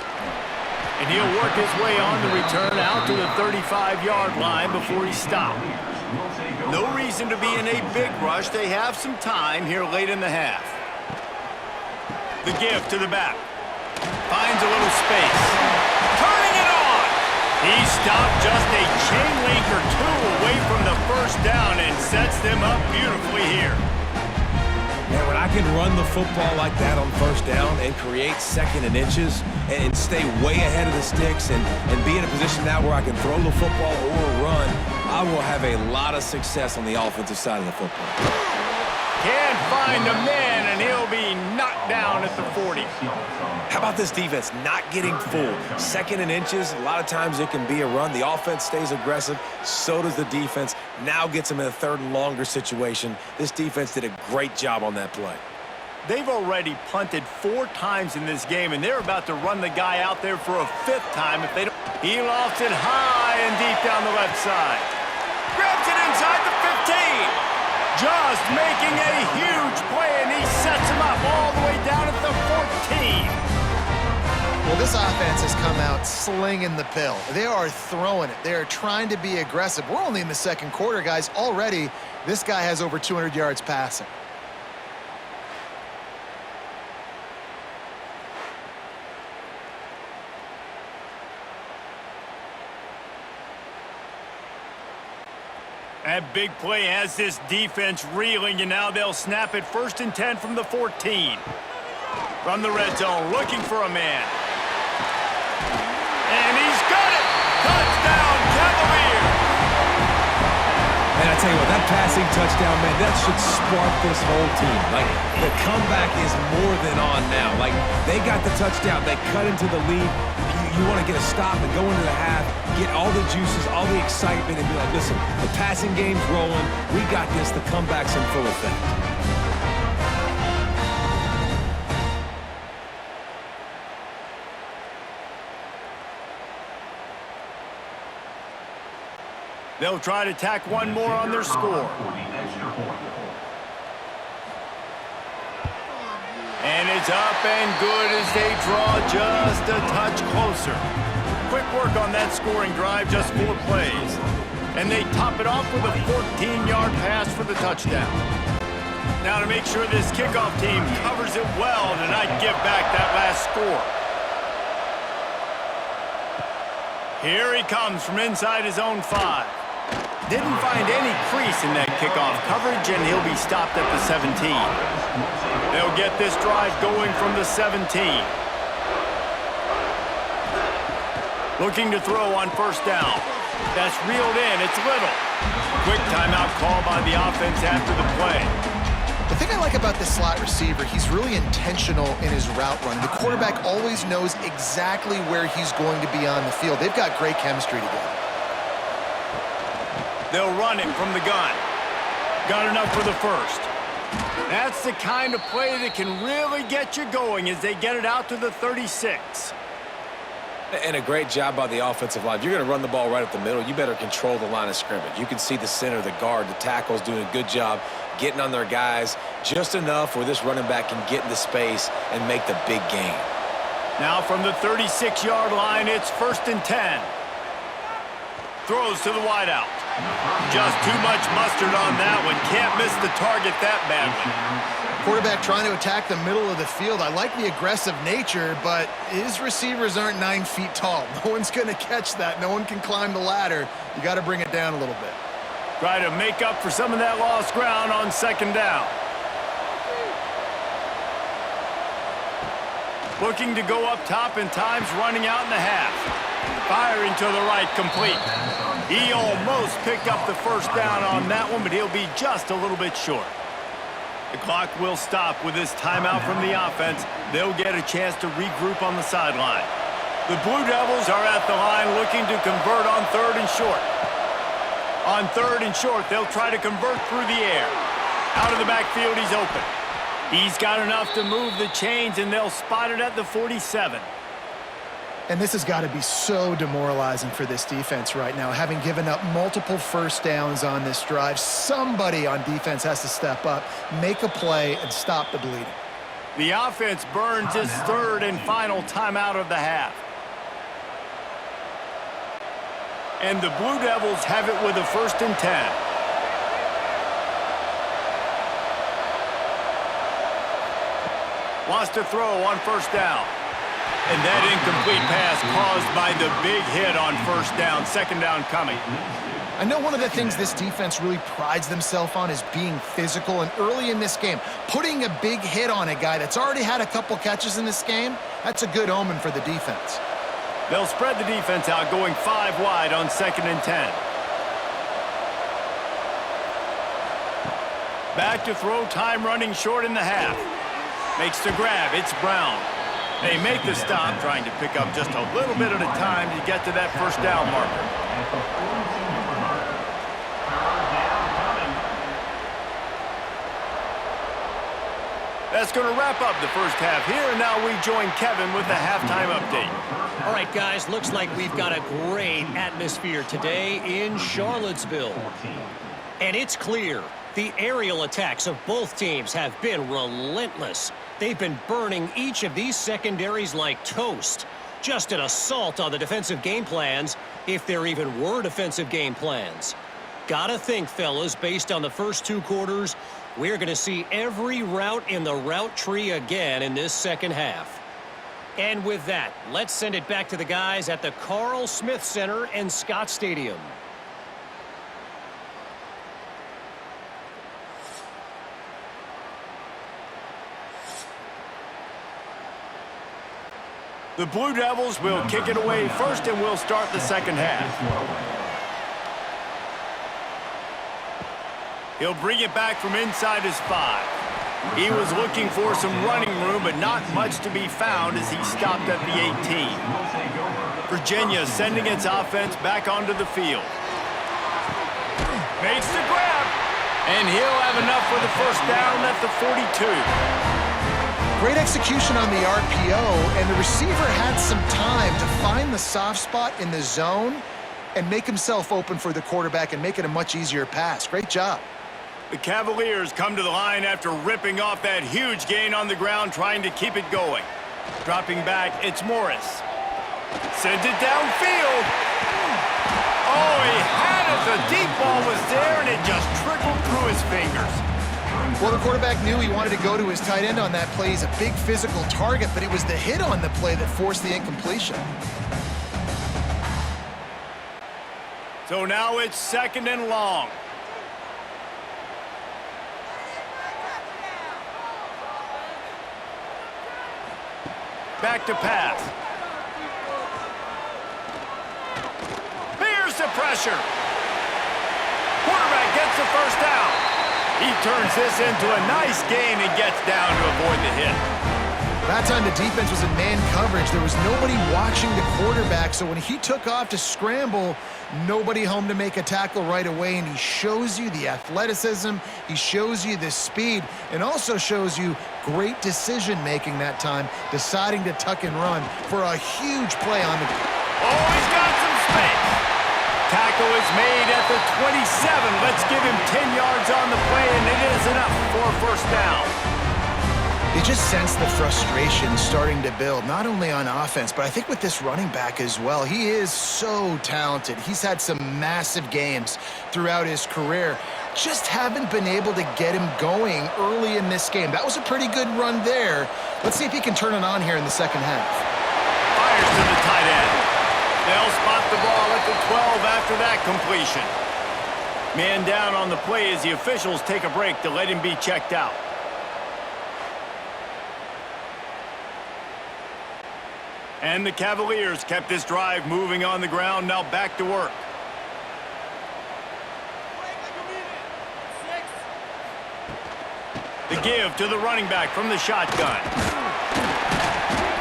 And he'll work his way on the return out to the 35-yard line before he's stopped. No reason to be in a big rush. They have some time here late in the half. The give to the back. Finds a little space. Turning it on. He stopped just a chain link or two away from the first down and sets them up beautifully here. And when I can run the football like that on 1st down and create 2nd and inches and stay way ahead of the sticks and be in a position now where I can throw the football or run, I will have a lot of success on the offensive side of the football. Can't find a man, and he'll be knocked down at the 40. How about this defense not getting full? 2nd and inches, a lot of times it can be a run. The offense stays aggressive, so does the defense. Now gets them in a 3rd and longer situation. This defense did a great job on that play. They've already punted 4 times in this game, and they're about to run the guy out there for a 5th time if they don't. He lofts it high and deep down the left side. Grabs it inside the 15. Just making a huge play, and he sets him up all the way down at the 14. Well, this offense has come out slinging the pill. They are throwing it. They are trying to be aggressive. We're only in the 2nd quarter, guys. Already, this guy has over 200 yards passing. That big play has this defense reeling, and now they'll snap it 1st and 10 from the 14. From the red zone, looking for a man. And he's got it! Touchdown, Cavaliers! And I tell you what, that passing touchdown, man, that should spark this whole team. Like, the comeback is more than on now. Like, they got the touchdown. They cut into the lead. You want to get a stop and go into the half, get all the juices, all the excitement, and be like, listen, the passing game's rolling. We got this. The comeback's in full effect. They'll try to tack one more on their score. And it's up and good as they draw just a touch closer. Quick work on that scoring drive, just 4 plays. And they top it off with a 14-yard pass for the touchdown. Now to make sure this kickoff team covers it well to not give back that last score. Here he comes from inside his own 5. Didn't find any crease in that kickoff coverage, and he'll be stopped at the 17. They'll get this drive going from the 17. Looking to throw on 1st down. That's reeled in. It's Little. Quick timeout call by the offense after the play. The thing I like about this slot receiver, he's really intentional in his route running. The quarterback always knows exactly where he's going to be on the field. They've got great chemistry together. They'll run it from the gun. Got enough for the 1st. That's the kind of play that can really get you going as they get it out to the 36. And a great job by the offensive line. If you're going to run the ball right up the middle, you better control the line of scrimmage. You can see the center, the guard, the tackles doing a good job getting on their guys just enough where this running back can get into space and make the big gain. Now from the 36-yard line, it's 1st and 10. Throws to the wideout. Just too much mustard on that one. Can't miss the target that badly. Quarterback trying to attack the middle of the field. I like the aggressive nature, but his receivers aren't 9 feet tall. No one's going to catch that. No one can climb the ladder. You got to bring it down a little bit. Try to make up for some of that lost ground on 2nd down. Looking to go up top, and time's running out in the half. Firing to the right, complete. He almost picked up the 1st down on that one, but he'll be just a little bit short. The clock will stop with this timeout from the offense. They'll get a chance to regroup on the sideline. The Blue Devils are at the line looking to convert on 3rd and short. On 3rd and short, they'll try to convert through the air. Out of the backfield, he's open. He's got enough to move the chains, and they'll spot it at the 47. And this has got to be so demoralizing for this defense right now. Having given up multiple 1st downs on this drive, somebody on defense has to step up, make a play, and stop the bleeding. The offense burns its 3rd and final timeout of the half. And the Blue Devils have it with a 1st and 10. Wants to throw on 1st down. And that incomplete pass caused by the big hit on 1st down. 2nd down coming. I know one of the things this defense really prides themselves on is being physical, and early in this game, putting a big hit on a guy that's already had a couple catches in this game, that's a good omen for the defense. They'll spread the defense out, going 5 wide on 2nd and 10. Back to throw, time running short in the half. Makes the grab, it's Brown. They make the stop, trying to pick up just a little bit at a time to get to that 1st down marker. That's going to wrap up the 1st half here, and now we join Kevin with the halftime update. All right, guys, looks like we've got a great atmosphere today in Charlottesville. And it's clear the aerial attacks of both teams have been relentless. They've been burning each of these secondaries like toast. Just an assault on the defensive game plans, if there even were defensive game plans. Gotta think, fellas, based on the first 2 quarters, we're going to see every route in the route tree again in this 2nd half. And with that, let's send it back to the guys at the Carl Smith Center and Scott Stadium. The Blue Devils will kick it away first, and we'll start the 2nd half. He'll bring it back from inside his 5. He was looking for some running room, but not much to be found as he stopped at the 18. Virginia sending its offense back onto the field. Makes the grab, and he'll have enough for the 1st down at the 42. Great execution on the RPO, and the receiver had some time to find the soft spot in the zone and make himself open for the quarterback and make it a much easier pass. Great job. The Cavaliers come to the line after ripping off that huge gain on the ground, trying to keep it going. Dropping back, it's Morris. Sends it downfield. Oh, he had it. The deep ball was there, and it just trickled through his fingers. Well, the quarterback knew he wanted to go to his tight end on that play. He's a big physical target, but it was the hit on the play that forced the incompletion. So now it's 2nd and long. Back to pass. Here's the pressure. Quarterback gets the 1st down. He turns this into a nice gain and gets down to avoid the hit. That time the defense was in man coverage. There was nobody watching the quarterback, so when he took off to scramble, nobody home to make a tackle right away, and he shows you the athleticism, he shows you the speed, and also shows you great decision-making that time, deciding to tuck and run for a huge play on the... Oh, he's got some space. Tackle is made at the 27. Let's give him 10 yards on the play, and it is enough for a first down. You just sense the frustration starting to build, not only on offense, but I think with this running back as well. He is so talented. He's had some massive games throughout his career. Just haven't been able to get him going early in this game. That was a pretty good run there. Let's see if he can turn it on here in the second half. Fires to the tight end. They'll spot the ball at the 12 after that completion. Man down on the play as the officials take a break to let him be checked out. And the Cavaliers kept this drive moving on the ground. Now back to work. The give to the running back from the shotgun.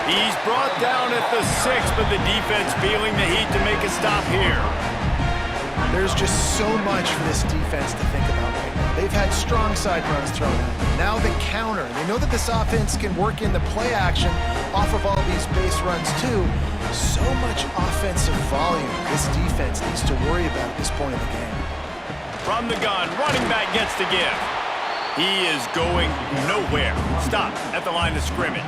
He's brought down at the 6, but the defense feeling the heat to make a stop here. There's just so much for this defense to think about right now. They've had strong side runs thrown at them. Now the counter. They know that this offense can work in the play action off of all these base runs too. So much offensive volume this defense needs to worry about at this point in the game. From the gun, running back gets the give. He is going nowhere. Stop at the line of scrimmage.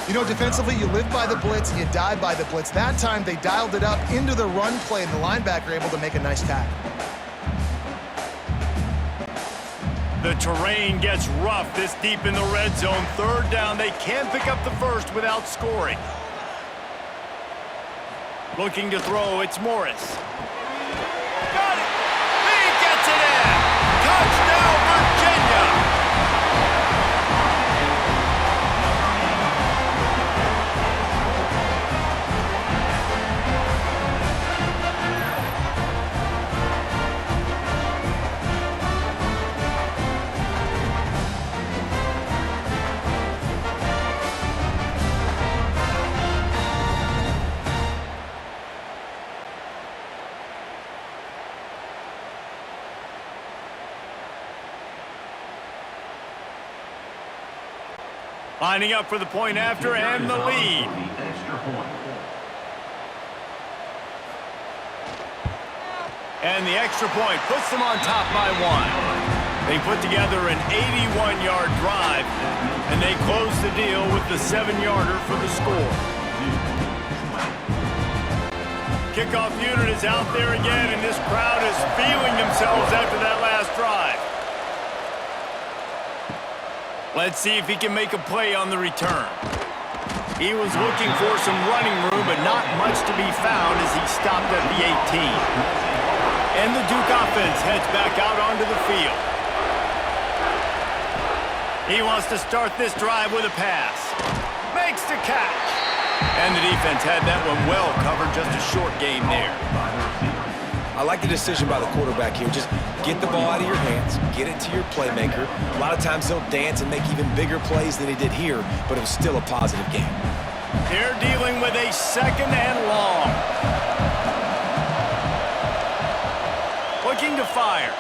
You know, defensively, you live by the blitz and you die by the blitz. That time, they dialed it up into the run play, and the linebacker able to make a nice tackle. The terrain gets rough this deep in the red zone. Third down, they can't pick up the first without scoring. Looking to throw, it's Morris. Got it! He gets it in! Touchdown, Virginia! Lining up for the point after and the lead. And the extra point puts them on top by 1. They put together an 81-yard drive, and they close the deal with the 7-yarder for the score. Kickoff unit is out there again, and this crowd is feeling themselves after that last drive. Let's see if he can make a play on the return. He was looking for some running room, but not much to be found as he stopped at the 18. And the Duke offense heads back out onto the field. He wants to start this drive with a pass. Makes the catch. And the defense had that one well covered, just a short game there. I like the decision by the quarterback here. Just get the ball out of your hands, get it to your playmaker. A lot of times he'll dance and make even bigger plays than he did here, but it was still a positive game. They're dealing with a 2nd and long. Looking to fire.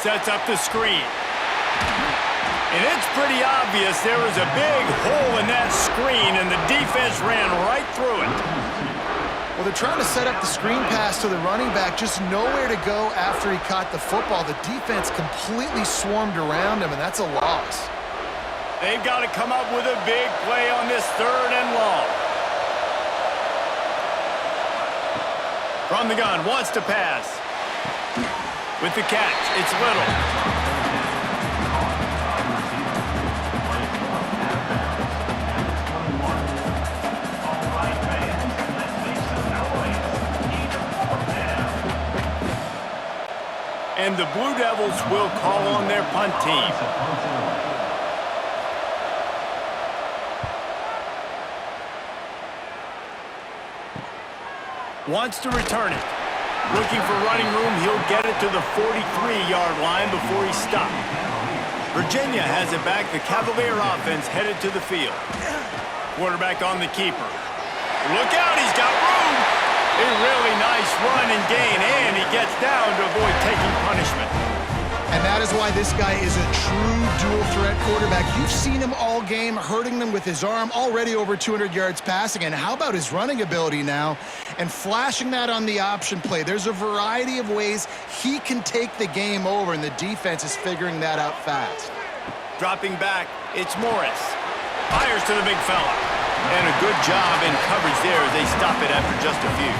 Sets up the screen. And it's pretty obvious there was a big hole in that screen, and the defense ran right through it. Well, they're trying to set up the screen pass to the running back, just nowhere to go after he caught the football. The defense completely swarmed around him, and that's a loss. They've got to come up with a big play on this 3rd and long. From the gun, wants to pass. With the catch, it's Little. And the Blue Devils will call on their punt team. Wants to return it. Looking for running room, he'll get it to the 43-yard line before he stopped. Virginia has it back. The Cavalier offense headed to the field. Quarterback on the keeper. Look out, he's got room. A really nice run and gain, and he gets down to avoid taking punishment. And that is why this guy is a true dual-threat quarterback. You've seen him all game, hurting them with his arm, already over 200 yards passing. And how about his running ability now? And flashing that on the option play. There's a variety of ways he can take the game over, and the defense is figuring that out fast. Dropping back, it's Morris. Fires to the big fella. And a good job in coverage there as they stop it after just a few.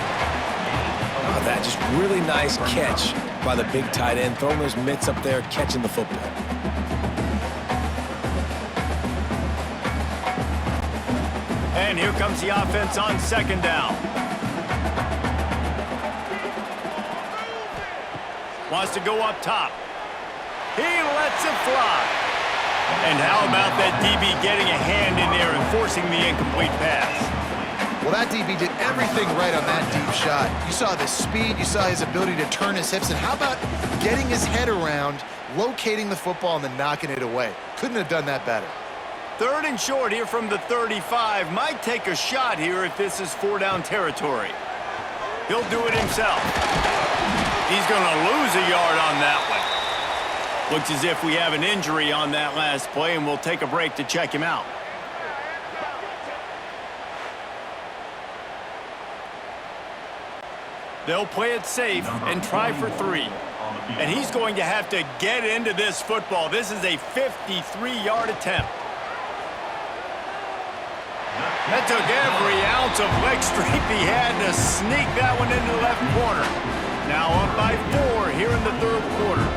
Oh, that just really nice catch by the big tight end, throwing those mitts up there, catching the football. And here comes the offense on second down. Wants to go up top. He lets it fly. And how about that DB getting a hand in there and forcing the incomplete pass? Well, that DB did everything right on that deep shot. You saw the speed, you saw his ability to turn his hips, and how about getting his head around, locating the football, and then knocking it away? Couldn't have done that better. 3rd and short here from the 35. Might take a shot here if this is 4-down territory. He'll do it himself. He's going to lose a yard on that one. Looks as if we have an injury on that last play, and we'll take a break to check him out. They'll play it safe and try for 3. And he's going to have to get into this football. This is a 53-yard attempt. That took every ounce of leg strength he had to sneak that one into the left corner. Now up by 4 here in the 3rd quarter.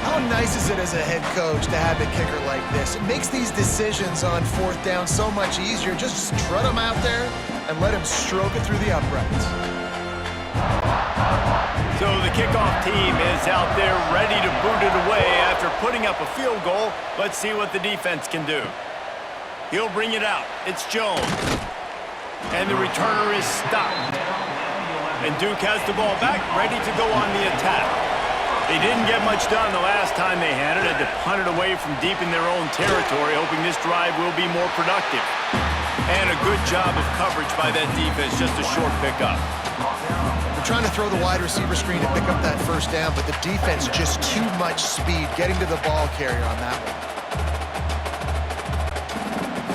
How nice is it as a head coach to have a kicker like this? It makes these decisions on 4th down so much easier. Just strut him out there and let him stroke it through the uprights. So the kickoff team is out there ready to boot it away after putting up a field goal. Let's see what the defense can do. He'll bring it out. It's Jones. And the returner is stopped. And Duke has the ball back, ready to go on the attack. They didn't get much done the last time they had it. Had to punt it away from deep in their own territory, hoping this drive will be more productive. And a good job of coverage by that defense, just a short pickup. They're trying to throw the wide receiver screen to pick up that 1st down, but the defense just too much speed getting to the ball carrier on that one.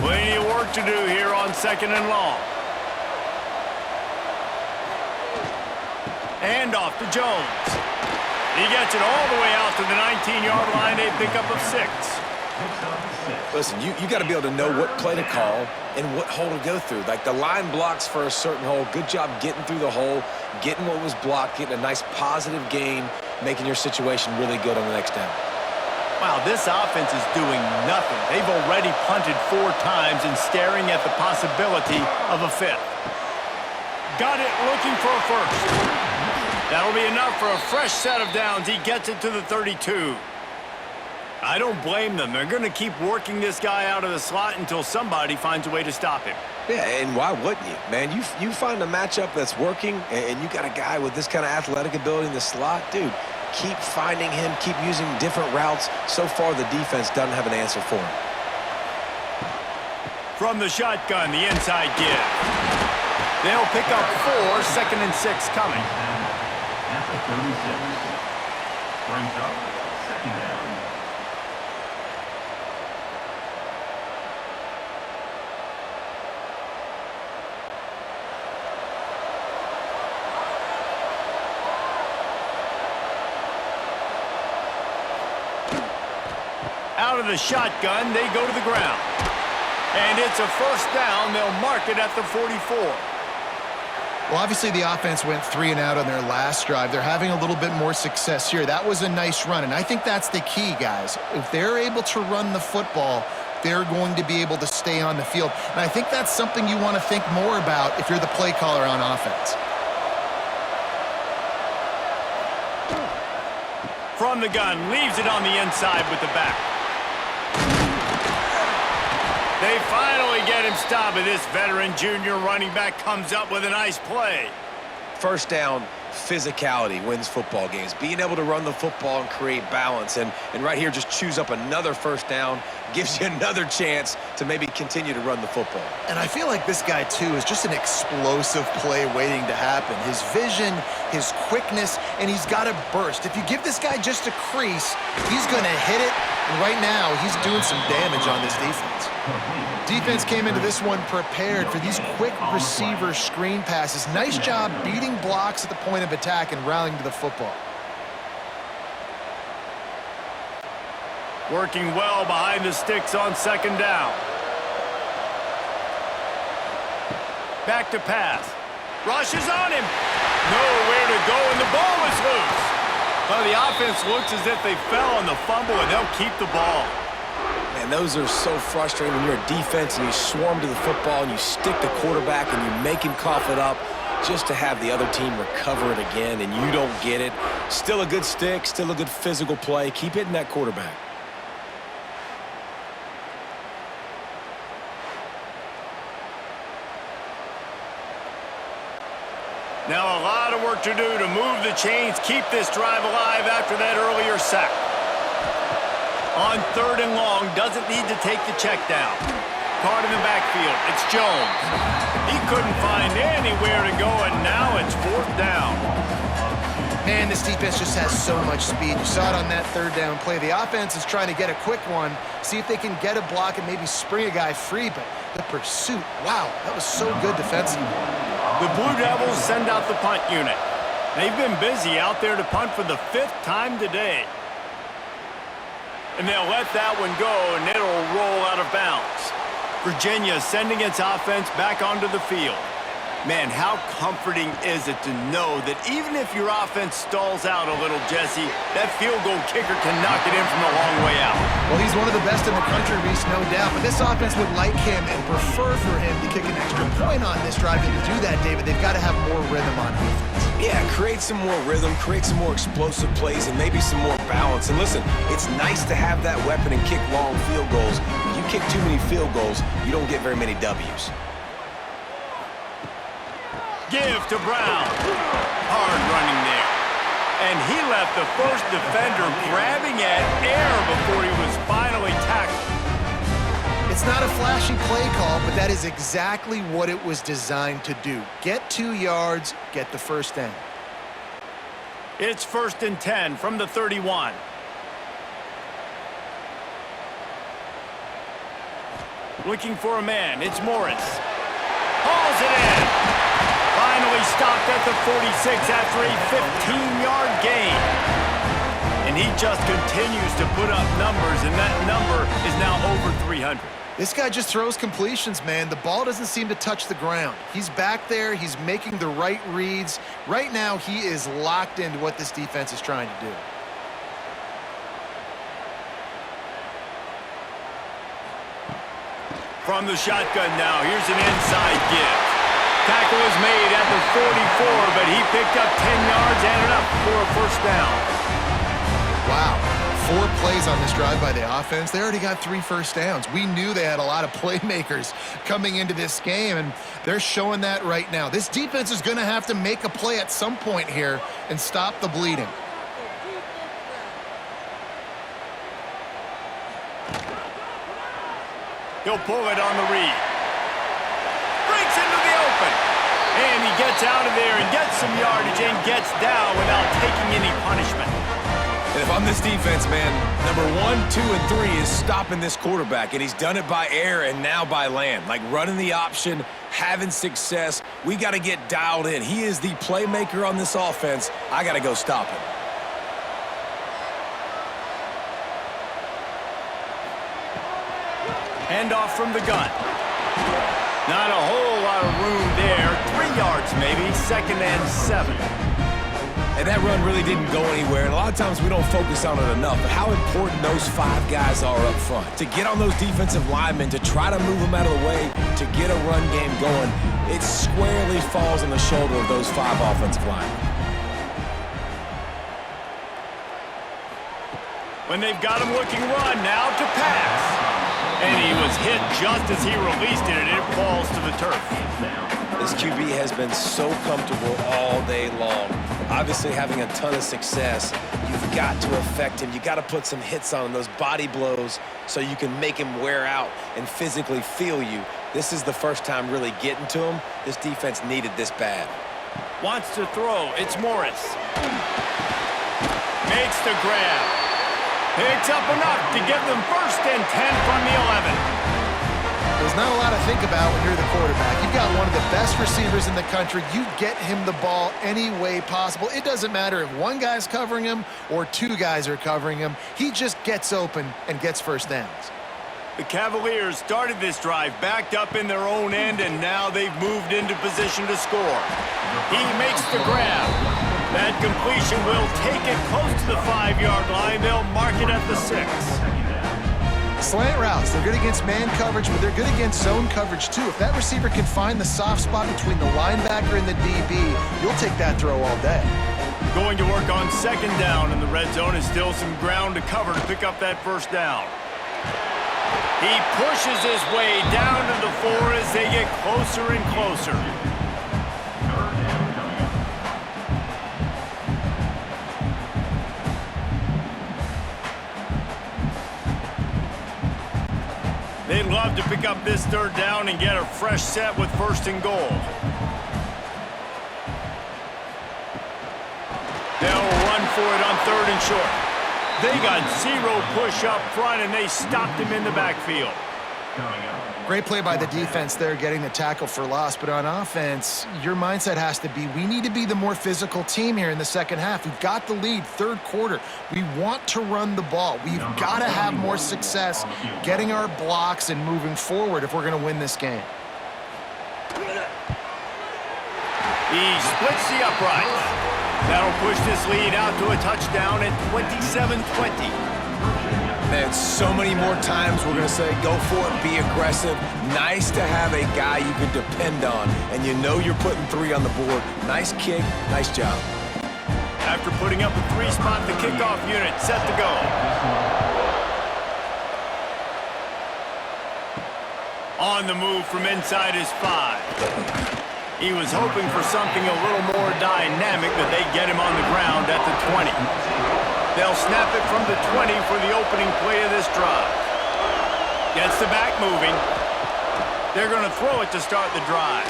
Plenty of work to do here on 2nd and long. And off to Jones. He gets it all the way out to the 19-yard line, a pickup of 6. Listen, you got to be able to know what play to call and what hole to go through. Like the line blocks for a certain hole. Good job getting through the hole, getting what was blocked, getting a nice positive gain, making your situation really good on the next down. Wow, this offense is doing nothing. They've already punted 4 times and staring at the possibility of a 5th. Got it, looking for a 1st. That'll be enough for a fresh set of downs. He gets it to the 32. I don't blame them. They're going to keep working this guy out of the slot until somebody finds a way to stop him. Yeah, and why wouldn't you, man? You find a matchup that's working, and you got a guy with this kind of athletic ability in the slot, dude, keep finding him, keep using different routes. So far, the defense doesn't have an answer for him. From the shotgun, the inside give. They'll pick up 4, 2nd and 6 coming. At the 36. Brings up 2nd down. Out of the shotgun, they go to the ground. And it's a 1st down. They'll mark it at the 44. Well, obviously the offense went 3 and out on their last drive. They're having a little bit more success here. That was a nice run, and I think that's the key, guys. If they're able to run the football, they're going to be able to stay on the field. And I think that's something you want to think more about if you're the play caller on offense. From the gun, leaves it on the inside with the back. They finally get him stopped, and this veteran junior running back comes up with a nice play. 1st down, physicality wins football games. Being able to run the football and create balance. And right here, just choose up another first down, gives you another chance to maybe continue to run the football. And I feel like this guy, too, is just an explosive play waiting to happen. His vision, his quickness, and he's got a burst. If you give this guy just a crease, he's going to hit it. And right now, he's doing some damage on this defense. Defense came into this one prepared for these quick receiver screen passes. Nice job beating blocks at the point of attack and rallying to the football. Working well behind the sticks on second down. Back to pass. Rush is on him. Nowhere to go, and the ball is loose. Well, the offense looks as if they fell on the fumble, and they'll keep the ball. And those are so frustrating when you're a defense and you swarm to the football and you stick the quarterback and you make him cough it up just to have the other team recover it again and you don't get it. Still a good stick, still a good physical play. Keep hitting that quarterback. Now a lot of work to do to move the chains, keep this drive alive after that earlier sack. On third and long, doesn't need to take the check down. Caught in the backfield, it's Jones. He couldn't find anywhere to go, and now it's fourth down. Man, this defense just has so much speed. You saw it on that third down play. The offense is trying to get a quick one, see if they can get a block and maybe spring a guy free, but the pursuit, wow, that was so good defensively. The Blue Devils send out the punt unit. They've been busy out there to punt for the 5th time today. And they'll let that one go, and it'll roll out of bounds. Virginia sending its offense back onto the field. Man, how comforting is it to know that even if your offense stalls out a little, Jesse, that field goal kicker can knock it in from a long way out. Well, he's one of the best in the country, Reese, no doubt. But this offense would like him and prefer for him to kick an extra point on this drive. And to do that, David, they've got to have more rhythm on offense. Yeah, create some more rhythm, create some more explosive plays, and maybe some more balance. And listen, it's nice to have that weapon and kick long field goals. If you kick too many field goals, you don't get very many W's. Give to Brown. Hard running there. And he left the first defender grabbing at air before he was finally tackled. It's not a flashy play call, but that is exactly what it was designed to do. Get 2 yards, get the first down. It's 1st and 10 from the 31. Looking for a man. It's Morris. Hauls it in. Finally stopped at the 46 after a 15-yard gain. And he just continues to put up numbers, and that number is now over 300. This guy just throws completions, man. The ball doesn't seem to touch the ground. He's back there. He's making the right reads. Right now, he is locked into what this defense is trying to do. From the shotgun now, here's an inside give. Tackle is made at the 44, but he picked up 10 yards and enough for a first down. Wow. 4 plays on this drive by the offense. They already got 3 first downs. We knew they had a lot of playmakers coming into this game, and they're showing that right now. This defense is going to have to make a play at some point here and stop the bleeding. He'll pull it on the read. Breaks into the open. And he gets out of there and gets some yardage and gets down without taking any punishment. And if I'm this defense, man, number 1, 2, and 3 is stopping this quarterback, and he's done it by air and now by land. Like running the option, having success. We got to get dialed in. He is the playmaker on this offense. I got to go stop him. Handoff from the gun. Not a whole lot of room there. 3 yards maybe, 2nd and 7. And that run really didn't go anywhere. And a lot of times we don't focus on it enough. But how important those 5 guys are up front. To get on those defensive linemen, to try to move them out of the way, to get a run game going, it squarely falls on the shoulder of those 5 offensive linemen. When they've got him looking run, now to pass. And he was hit just as he released it, and it falls to the turf. This QB has been so comfortable all day long. Obviously having a ton of success. You've got to affect him. You got to put some hits on him, those body blows, so you can make him wear out and physically feel you. This is the first time really getting to him. This defense needed this bad. Wants to throw. It's Morris. Makes the grab. Picks up enough to get them 1st and 10 from the 11. There's not a lot to think about when you're the quarterback. You've got one of the best receivers in the country. You get him the ball any way possible. It doesn't matter if one guy's covering him or 2 guys are covering him. He just gets open and gets first downs. The Cavaliers started this drive backed up in their own end, and now they've moved into position to score. He makes the grab. That completion will take it close to the 5-yard line. They'll mark it at the 6. Slant routes, they're good against man coverage, but they're good against zone coverage too. If that receiver can find the soft spot between the linebacker and the DB, you'll take that throw all day. Going to work on 2nd down, and the red zone is still some ground to cover to pick up that 1st down. He pushes his way down to the 4 as they get closer and closer. They'd love to pick up this 3rd down and get a fresh set with 1st and goal. They'll run for it on 3rd and short. They got 0 push up front, and they stopped him in the backfield. Great play by the defense there, getting the tackle for loss. But on offense, your mindset has to be, we need to be the more physical team here in the 2nd half. We've got the lead, 3rd quarter. We want to run the ball. We've got to have more success getting our blocks and moving forward if we're going to win this game. He splits the uprights. That'll push this lead out to a touchdown at 27-20. Man, so many more times we're going to say, go for it, be aggressive. Nice to have a guy you can depend on, and you know you're putting 3 on the board. Nice kick, nice job. After putting up a 3-spot, the kickoff unit set to go. On the move from inside his 5. He was hoping for something a little more dynamic, but they get him on the ground at the 20. They'll snap it from the 20 for the opening play of this drive. Gets the back moving. They're going to throw it to start the drive.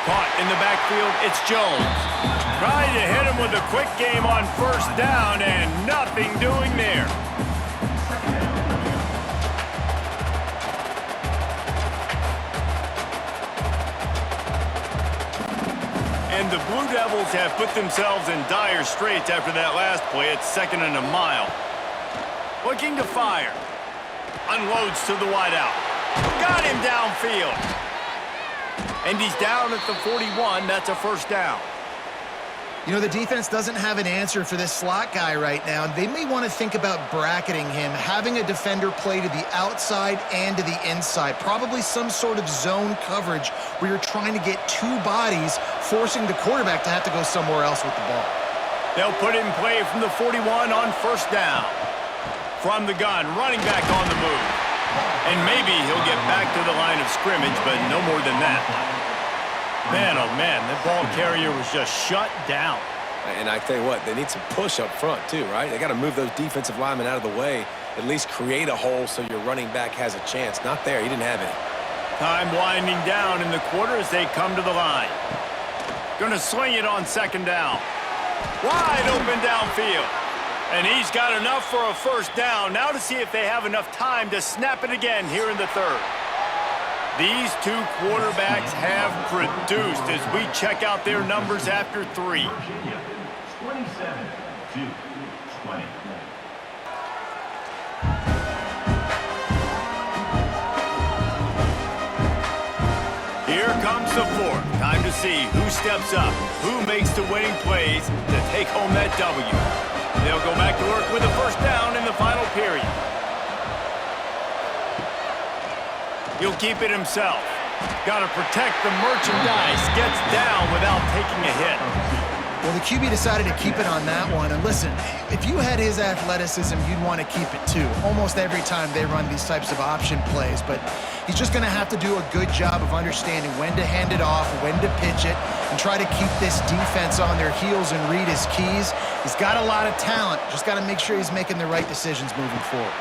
Caught in the backfield, it's Jones. Trying to hit him with a quick game on 1st down, and nothing doing there. And the Blue Devils have put themselves in dire straits after that last play. It's 2nd and a mile. Looking to fire. Unloads to the wideout. Got him downfield. And he's down at the 41. That's a 1st down. You know, the defense doesn't have an answer for this slot guy right now. They may want to think about bracketing him, having a defender play to the outside and to the inside. Probably some sort of zone coverage where you're trying to get 2 bodies, forcing the quarterback to have to go somewhere else with the ball. They'll put in play from the 41 on 1st down. From the gun, running back on the move. And maybe he'll get back to the line of scrimmage, but no more than that. Man, oh man, that ball carrier was just shut down. And I tell you what, they need some push up front too, right? They got to move those defensive linemen out of the way, at least create a hole so your running back has a chance. Not there, he didn't have any. Time winding down in the quarter as they come to the line. Gonna swing it on 2nd down. Wide open downfield. And he's got enough for a 1st down. Now to see if they have enough time to snap it again here in the 3rd. These 2 quarterbacks have produced as we check out their numbers after 3. 27-20. Here comes the 4th. Time to see who steps up, who makes the winning plays to take home that W. They'll go back to work with a 1st down in the final period. He'll keep it himself. Got to protect the merchandise. Gets down without taking a hit. Well, the QB decided to keep it on that one. And listen, if you had his athleticism, you'd want to keep it too. Almost every time they run these types of option plays. But he's just going to have to do a good job of understanding when to hand it off, when to pitch it, and try to keep this defense on their heels and read his keys. He's got a lot of talent. Just got to make sure he's making the right decisions moving forward.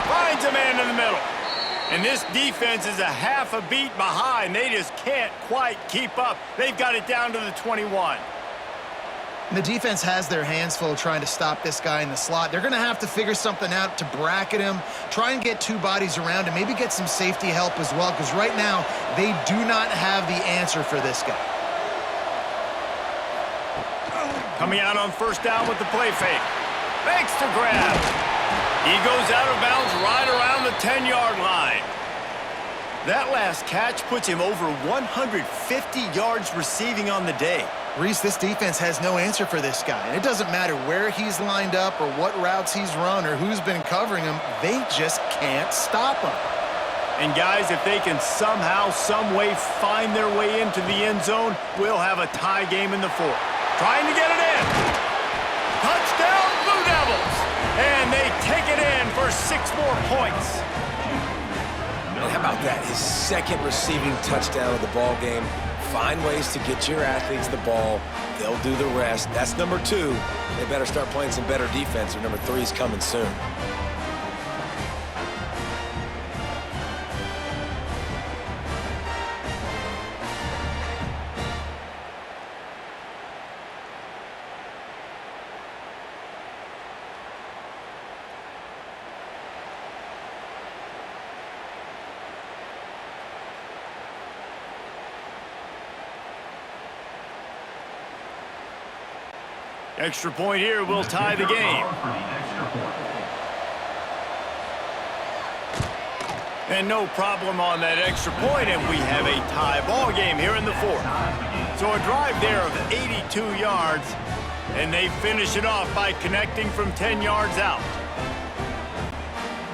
Finds a man in the middle. And this defense is a half a beat behind. They just can't quite keep up. They've got it down to the 21. And the defense has their hands full trying to stop this guy in the slot. They're going to have to figure something out to bracket him, try and get two bodies around him, maybe get some safety help as well, because right now they do not have the answer for this guy. Coming out on first down with the play fake. Fakes to grab. He goes out of bounds right around the 10-yard line. That last catch puts him over 150 yards receiving on the day. Reese, this defense has no answer for this guy. And it doesn't matter where he's lined up or what routes he's run or who's been covering him. They just can't stop him. And guys, if they can somehow, some way find their way into the end zone, we'll have a tie game in the fourth. Trying to get it in. Touchdown, Blue Devils. And they take it in for 6 more points. And how about that? His second receiving touchdown of the ball game. Find ways to get your athletes the ball. They'll do the rest. That's number 2. They better start playing some better defense, or number 3 is coming soon. Extra point here will tie the game. And no problem on that extra point, and we have a tie ball game here in the fourth. So a drive there of 82 yards, and they finish it off by connecting from 10 yards out.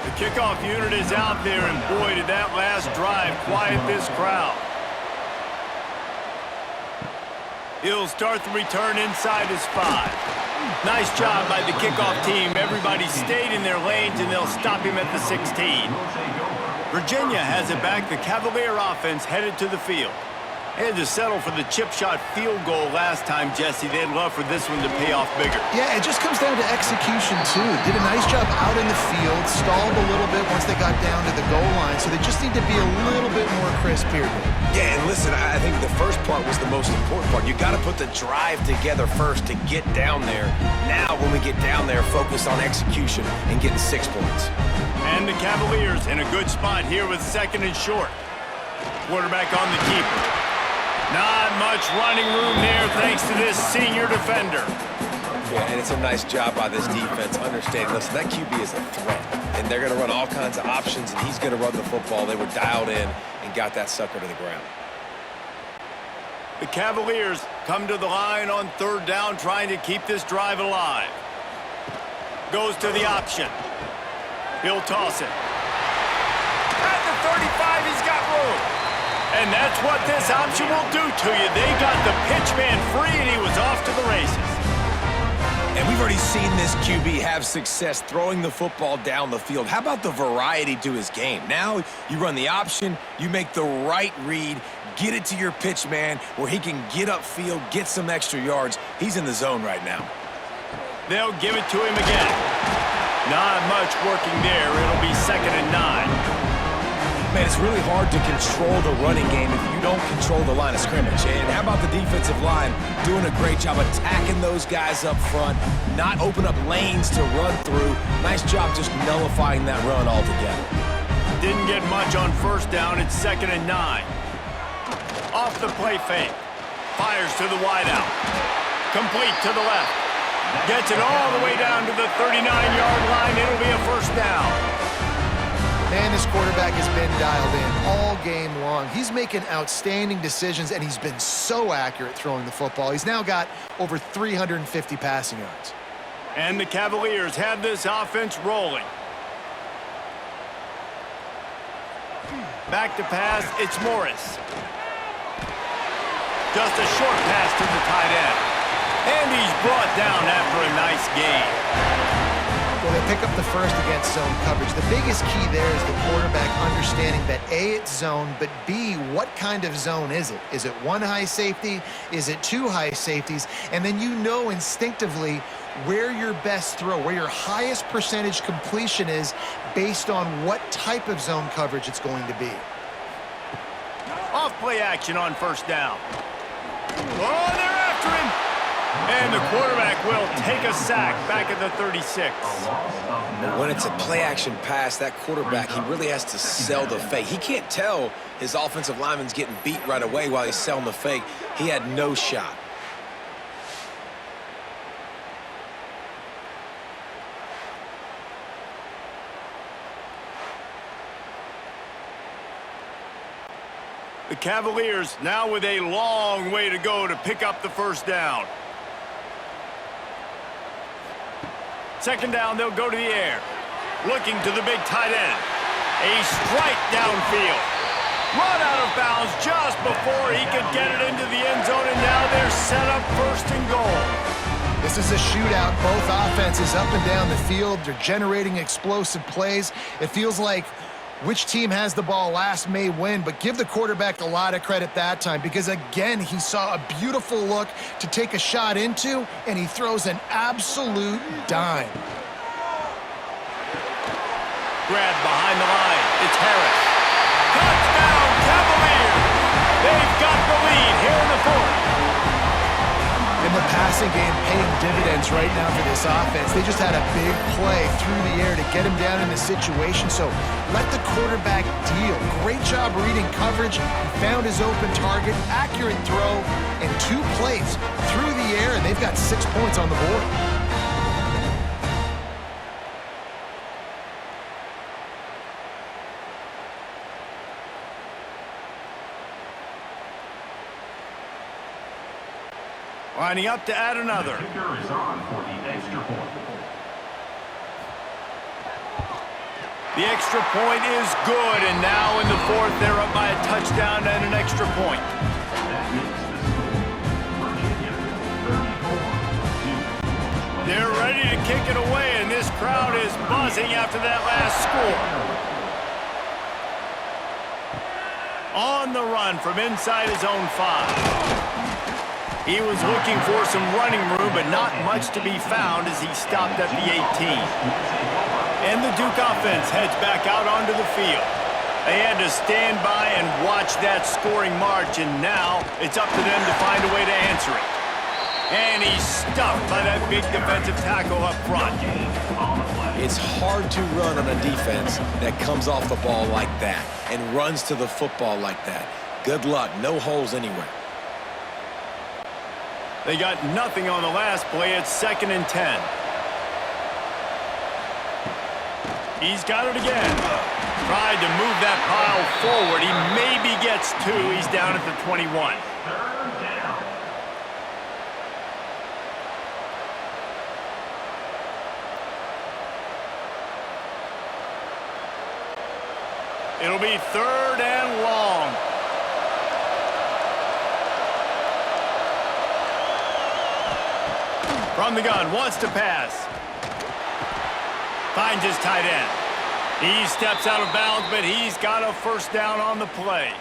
The kickoff unit is out there, and boy, did that last drive quiet this crowd. He'll start the return inside his 5. Nice job by the kickoff team. Everybody stayed in their lanes, and they'll stop him at the 16. Virginia has it back. The Cavalier offense headed to the field. They had to settle for the chip shot field goal last time, Jesse. They'd love for this one to pay off bigger. Yeah, it just comes down to execution, too. Did a nice job out in the field, stalled a little bit once they got down to the goal line, so they just need to be a little bit more crisp here. Yeah, and listen, I think the first part was the most important part. You got to put the drive together first to get down there. Now, when we get down there, focus on execution and getting 6 points. And the Cavaliers in a good spot here with 2nd and short. Quarterback on the keeper. Not much running room there thanks to this senior defender. Yeah, and it's a nice job by this defense understanding, listen, that QB is a threat, and they're going to run all kinds of options, and he's going to run the football. They were dialed in and got that sucker to the ground. The Cavaliers come to the line on 3rd down, trying to keep this drive alive. Goes to the option. He'll toss it. At the 35, he's got room. And that's what this option will do to you. They got the pitch man free, and he was off to the races. And we've already seen this QB have success throwing the football down the field. How about the variety to his game? Now you run the option, you make the right read, get it to your pitch man where he can get upfield, get some extra yards. He's in the zone right now. They'll give it to him again. Not much working there. It'll be 2nd and 9. Man, it's really hard to control the running game if you don't control the line of scrimmage. And how about the defensive line doing a great job attacking those guys up front, not open up lanes to run through. Nice job just nullifying that run altogether. Didn't get much on first down. It's 2nd and 9. Off the play fake. Fires to the wideout. Complete to the left. Gets it all the way down to the 39-yard line. It'll be a first down. Man, this quarterback has been dialed in all game long. He's making outstanding decisions, and he's been so accurate throwing the football. He's now got over 350 passing yards. And the Cavaliers have this offense rolling. Back to pass, it's Morris. Just a short pass to the tight end. And he's brought down after a nice gain. Well, they pick up the first against zone coverage. The biggest key there is the quarterback understanding that A, it's zone, but B, what kind of zone is it? Is it one high safety? Is it two high safeties? And then you know instinctively where your best throw, where your highest percentage completion is based on what type of zone coverage it's going to be. Off play action on first down. Oh, they're after him. And the quarterback will take a sack back at the 36. When it's a play-action pass, that quarterback, he really has to sell the fake. He can't tell his offensive lineman's getting beat right away while he's selling the fake. He had no shot. The Cavaliers now with a long way to go to pick up the first down. Second down, they'll go to the air. Looking to the big tight end. A strike downfield. Run out of bounds just before he could get it into the end zone, and now they're set up first and goal. This is a shootout. Both offenses up and down the field. They're generating explosive plays. It feels like which team has the ball last may win, but give the quarterback a lot of credit that time because, again, he saw a beautiful look to take a shot into, and he throws an absolute dime. Grab behind the line. It's Harris. Touchdown, Cavaliers! They've got the lead here in the fourth. In the passing game, paying dividends right now for this offense. They just had a big play through the air to get him down in the situation. So let the quarterback deal. Great job reading coverage. He found his open target, accurate throw, and 2 plays through the air, and they've got 6 points on the board. Lining up to add another. The kicker is on for the extra point. The extra point is good, and now in the fourth, they're up by a touchdown and an extra point. That makes the score Virginia 34-2. They're ready to kick it away, and this crowd is buzzing after that last score. On the run from inside his own 5. He was looking for some running room, but not much to be found as he stopped at the 18. And the Duke offense heads back out onto the field. They had to stand by and watch that scoring march, and now it's up to them to find a way to answer it. And he's stuffed by that big defensive tackle up front. It's hard to run on a defense that comes off the ball like that and runs to the football like that. Good luck. No holes anywhere. They got nothing on the last play. It's 2nd and 10. He's got it again. Tried to move that pile forward. He maybe gets 2. He's down at the 21. Third down. It'll be 3rd and long. From the gun, wants to pass. Finds his tight end. He steps out of bounds, but he's got a first down on the play.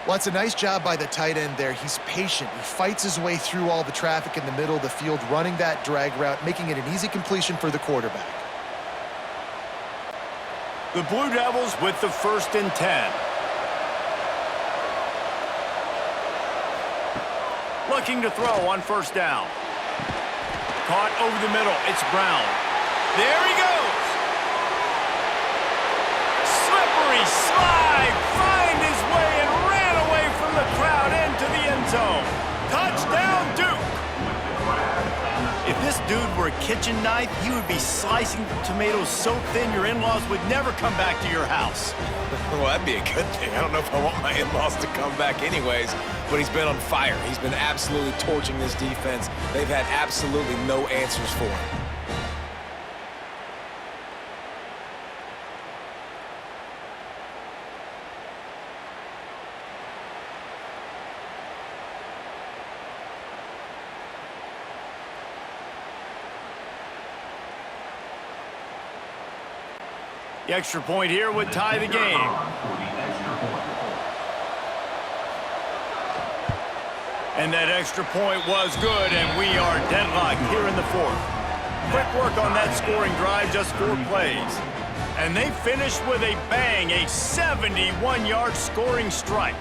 Well, it's a nice job by the tight end there. He's patient. He fights his way through all the traffic in the middle of the field, running that drag route, making it an easy completion for the quarterback. The Blue Devils with the 1st and 10. Looking to throw on first down. Caught over the middle. It's Brown. There he goes. Slippery slide. Find his way and ran away from the crowd into the end zone. Touchdown, Duke. If this dude were a kitchen knife, he would be slicing the tomatoes so thin your in-laws would never come back to your house. Well, that'd be a good thing. I don't know if I want my in-laws to come back anyways, but he's been on fire. He's been absolutely torching this defense. They've had absolutely no answers for him. The extra point here would tie the game. And that extra point was good, and we are deadlocked here in the fourth. Quick work on that scoring drive, just 4 plays. And they finished with a bang, a 71-yard scoring strike.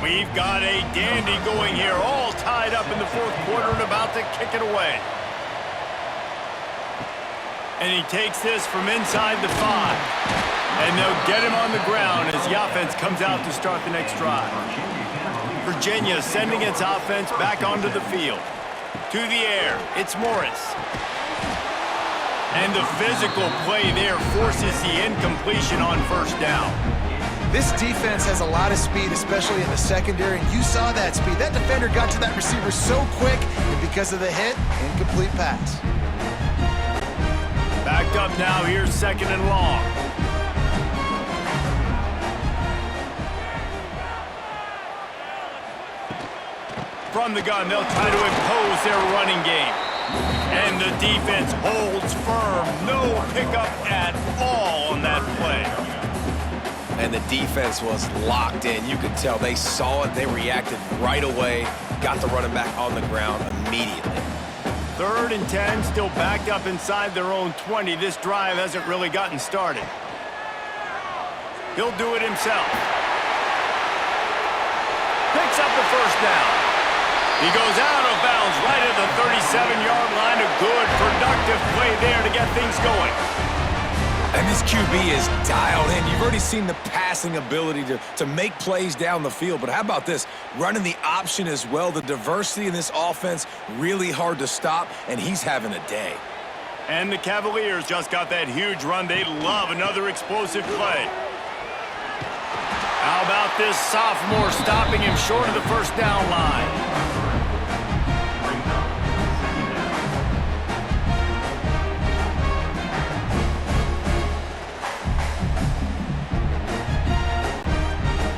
We've got a dandy going here, all tied up in the fourth quarter and about to kick it away. And he takes this from inside the 5. And they'll get him on the ground as the offense comes out to start the next drive. Virginia sending its offense back onto the field. To the air, it's Morris. And the physical play there forces the incompletion on first down. This defense has a lot of speed, especially in the secondary, and you saw that speed. That defender got to that receiver so quick, and because of the hit, incomplete pass. Backed up now, here's 2nd and long. From the gun, they'll try to impose their running game. And the defense holds firm. No pickup at all on that play. And the defense was locked in. You could tell they saw it. They reacted right away. Got the running back on the ground immediately. 3rd and 10, still backed up inside their own 20. This drive hasn't really gotten started. He'll do it himself. Picks up the first down. He goes out of bounds right at the 37-yard line. A good, productive play there to get things going. And this QB is dialed in. You've already seen the passing ability to make plays down the field. But how about this? Running the option as well. The diversity in this offense, really hard to stop, and he's having a day. And the Cavaliers just got that huge run. They love another explosive play. How about this sophomore stopping him short of the first down line?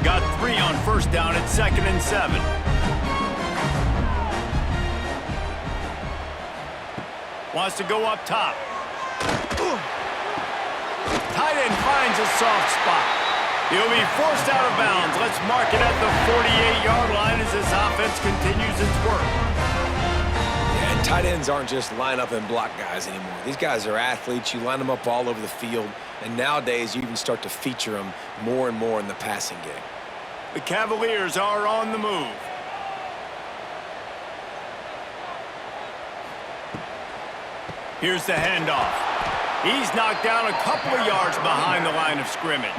Got 3 on first down at 2nd and 7. Wants to go up top. Tight end finds a soft spot. He'll be forced out of bounds. Let's mark it at the 48-yard line as this offense continues its work. Yeah, and tight ends aren't just line up and block guys anymore. These guys are athletes. You line them up all over the field. And nowadays, you even start to feature them more and more in the passing game. The Cavaliers are on the move. Here's the handoff. He's knocked down a couple of yards behind the line of scrimmage.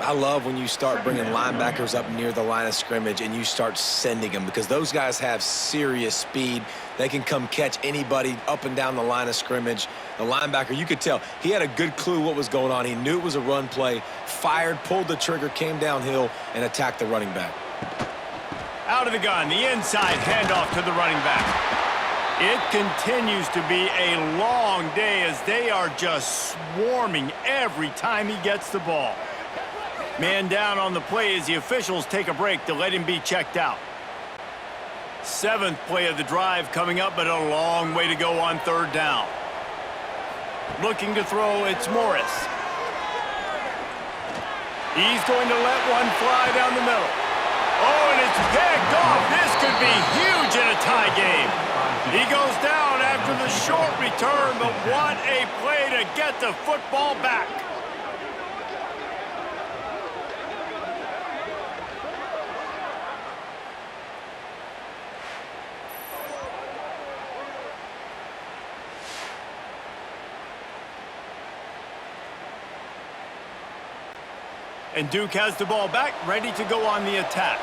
I love when you start bringing linebackers up near the line of scrimmage and you start sending them, because those guys have serious speed. They can come catch anybody up and down the line of scrimmage. The linebacker, you could tell, he had a good clue what was going on. He knew it was a run play, fired, pulled the trigger, came downhill, and attacked the running back. Out of the gun, the inside handoff to the running back. It continues to be a long day as they are just swarming every time he gets the ball. Man down on the play as the officials take a break to let him be checked out. 7th play of the drive coming up, but a long way to go on 3rd down. Looking to throw, it's Morris. He's going to let one fly down the middle. Oh, and it's picked off. This could be huge in a tie game. He goes down after the short return, but what a play to get the football back. And Duke has the ball back, ready to go on the attack.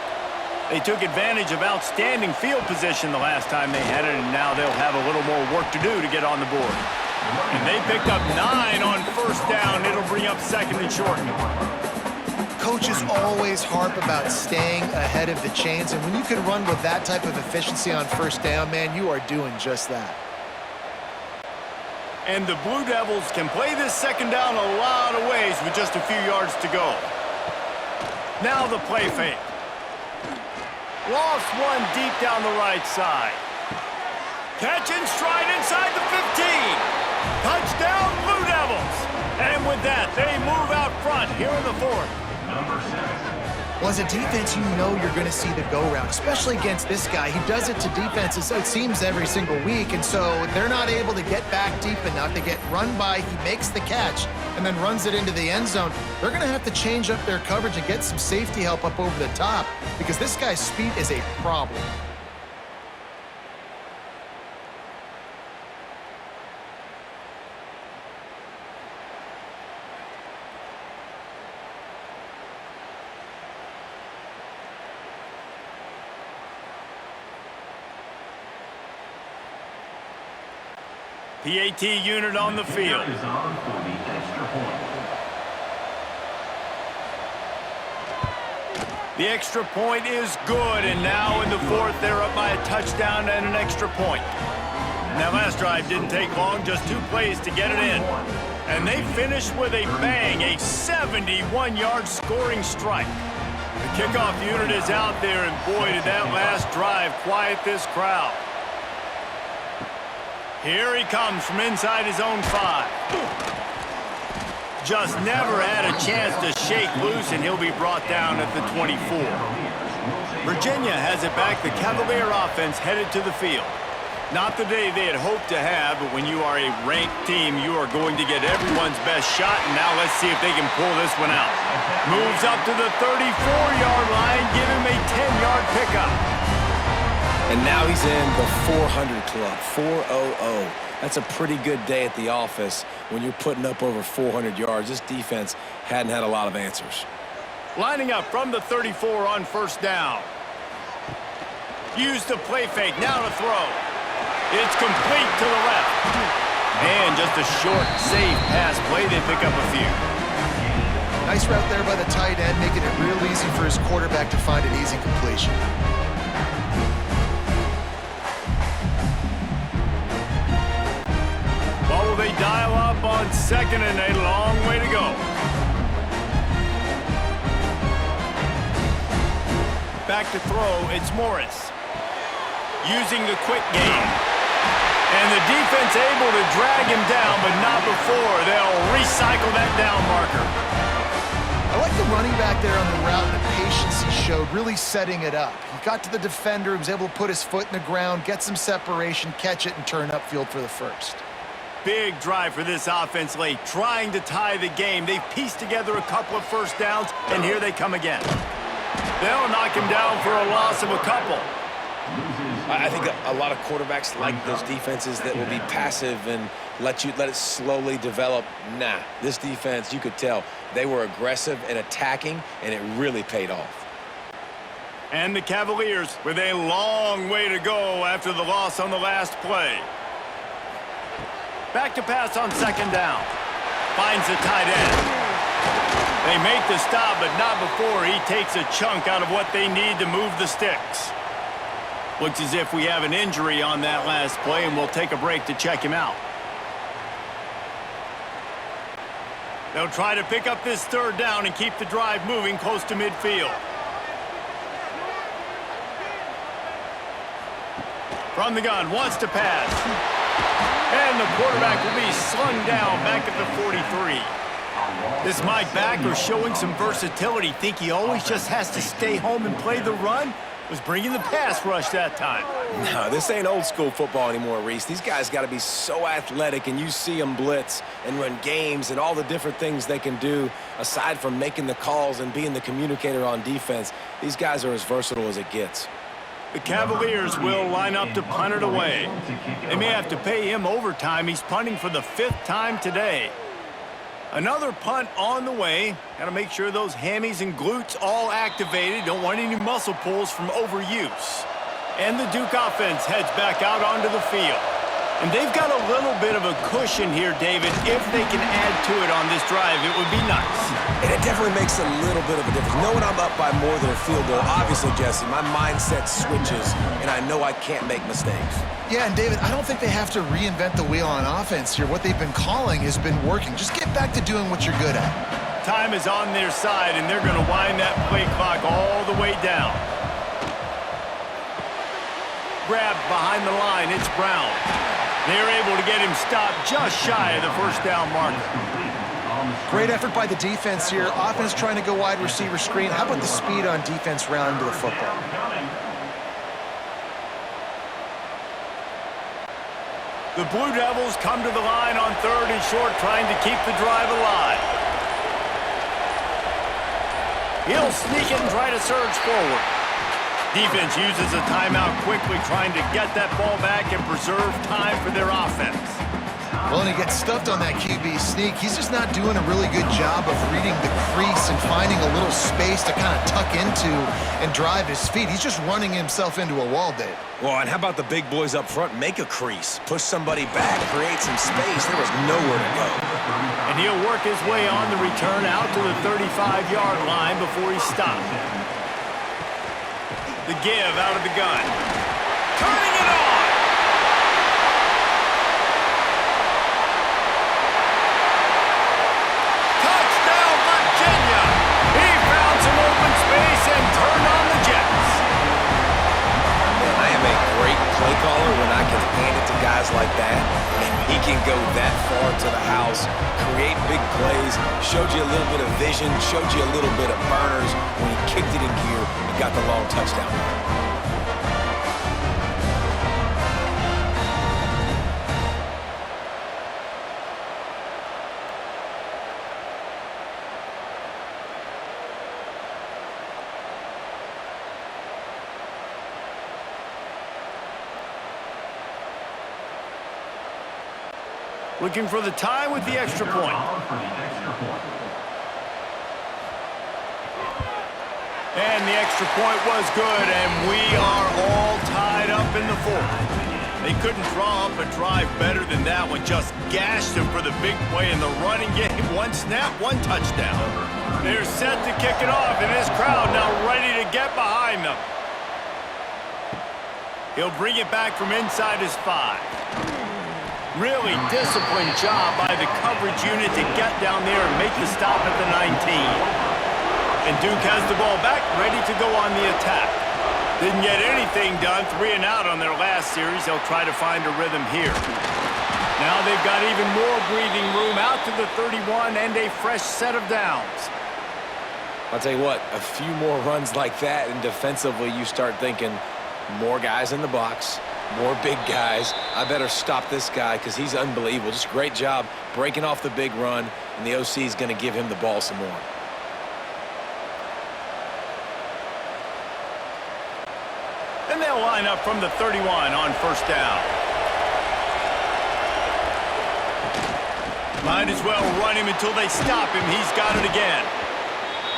They took advantage of outstanding field position the last time they had it, and now they'll have a little more work to do to get on the board. And they picked up 9 on first down. It'll bring up 2nd and short. Coaches always harp about staying ahead of the chains, and when you can run with that type of efficiency on first down, man, you are doing just that. And the Blue Devils can play this 2nd down a lot of ways with just a few yards to go. Now the play fake. Lost one deep down the right side. Catch and stride inside the 15. Touchdown, Blue Devils. And with that, they move out front here in the fourth. Number 6. Well, as a defense, you know you're going to see the go-round, especially against this guy. He does it to defenses, it seems, every single week, and so they're not able to get back deep enough to get run by. He makes the catch and then runs it into the end zone. They're going to have to change up their coverage and get some safety help up over the top because this guy's speed is a problem. PAT unit on the field. Is on for the extra point. The extra point is good, and now in the fourth, they're up by a touchdown and an extra point. And that last drive didn't take long, just 2 plays to get it in. And they finished with a bang, a 71-yard scoring strike. The kickoff unit is out there, and boy, did that last drive quiet this crowd. Here he comes from inside his own 5. Just never had a chance to shake loose, and he'll be brought down at the 24. Virginia has it back. The Cavalier offense headed to the field. Not the day they had hoped to have, but when you are a ranked team, you are going to get everyone's best shot, and now let's see if they can pull this one out. Moves up to the 34-yard line, give him a 10-yard pickup. And now he's in the 400 club, 400. That's a pretty good day at the office when you're putting up over 400 yards. This defense hadn't had a lot of answers. Lining up from the 34 on first down. Use the play fake, now to throw. It's complete to the left. And just a short, safe pass play, they pick up a few. Nice route there by the tight end, making it real easy for his quarterback to find an easy completion. They dial up on second and a long way to go. Back to throw, it's Morris. Using the quick game. And the defense able to drag him down, but not before. They'll recycle that down marker. I like the running back there on the route and the patience he showed, really setting it up. He got to the defender, he was able to put his foot in the ground, get some separation, catch it, and turn upfield for the first. Big drive for this offense late, trying to tie the game. They've pieced together a couple of first downs, and here they come again. They'll knock him down for a loss of a couple. I think a lot of quarterbacks like those defenses that will be passive and let it slowly develop. Nah, this defense, you could tell, they were aggressive and attacking, and it really paid off. And the Cavaliers with a long way to go after the loss on the last play. Back to pass on second down. Finds the tight end. They make the stop, but not before he takes a chunk out of what they need to move the sticks. Looks as if we have an injury on that last play, and we'll take a break to check him out. They'll try to pick up this third down and keep the drive moving close to midfield. From the gun, wants to pass. And the quarterback will be slung down back at the 43. This Mike backer showing some versatility. Think he always just has to stay home and play the run? Was bringing the pass rush that time. No, this ain't old school football anymore, Reese. These guys got to be so athletic, and you see them blitz and run games and all the different things they can do aside from making the calls and being the communicator on defense. These guys are as versatile as it gets. The Cavaliers will line up to punt it away. They may have to pay him overtime. He's punting for the 5th time today. Another punt on the way. Got to make sure those hammies and glutes all activated. Don't want any muscle pulls from overuse. And the Duke offense heads back out onto the field. And they've got a little bit of a cushion here, David. If they can add to it on this drive, it would be nice. And it definitely makes a little bit of a difference. Knowing I'm up by more than a field goal, obviously, Jesse, my mindset switches, and I know I can't make mistakes. Yeah, and David, I don't think they have to reinvent the wheel on offense here. What they've been calling has been working. Just get back to doing what you're good at. Time is on their side, and they're going to wind that play clock all the way down. Grabbed behind the line, it's Brown. They're able to get him stopped just shy of the first down marker. Great effort by the defense here. Offense trying to go wide receiver screen. How about the speed on defense rounding to the football? The Blue Devils come to the line on 3rd and short, trying to keep the drive alive. He'll sneak it and try to surge forward. Defense uses a timeout quickly, trying to get that ball back and preserve time for their offense. Well, and he gets stuffed on that QB sneak. He's just not doing a really good job of reading the crease and finding a little space to kind of tuck into and drive his feet. He's just running himself into a wall, Dave. Well, and how about the big boys up front? Make a crease. Push somebody back. Create some space. There was nowhere to go. And he'll work his way on the return out to the 35-yard line before he stops. The give out of the gun. Turning it on! Touchdown, Virginia! He found some open space and turned on the Jets. I am a great play caller when I can hand it to guys like that. And he can go that far to the house, create big plays, showed you a little bit of vision, showed you a little bit of burners when he kicked it in gear and got the long touchdown. Looking for the tie with the extra point. And the extra point was good, and we are all tied up in the 4th. They couldn't draw up a drive better than that one. Just gashed them for the big play in the running game. One snap, one touchdown. They're set to kick it off, and this crowd now ready to get behind them. He'll bring it back from inside his 5. Really disciplined job by the coverage unit to get down there and make the stop at the 19. And Duke has the ball back, ready to go on the attack. Didn't get anything done, 3 and out on their last series. They'll try to find a rhythm here. Now they've got even more breathing room out to the 31 and a fresh set of downs. I'll tell you what, a few more runs like that, and defensively you start thinking more guys in the box, more big guys. I better stop this guy because he's unbelievable. Just a great job breaking off the big run, and the OC is going to give him the ball some more. And they'll line up from the 31 on 1st down. Might as well run him until they stop him. He's got it again.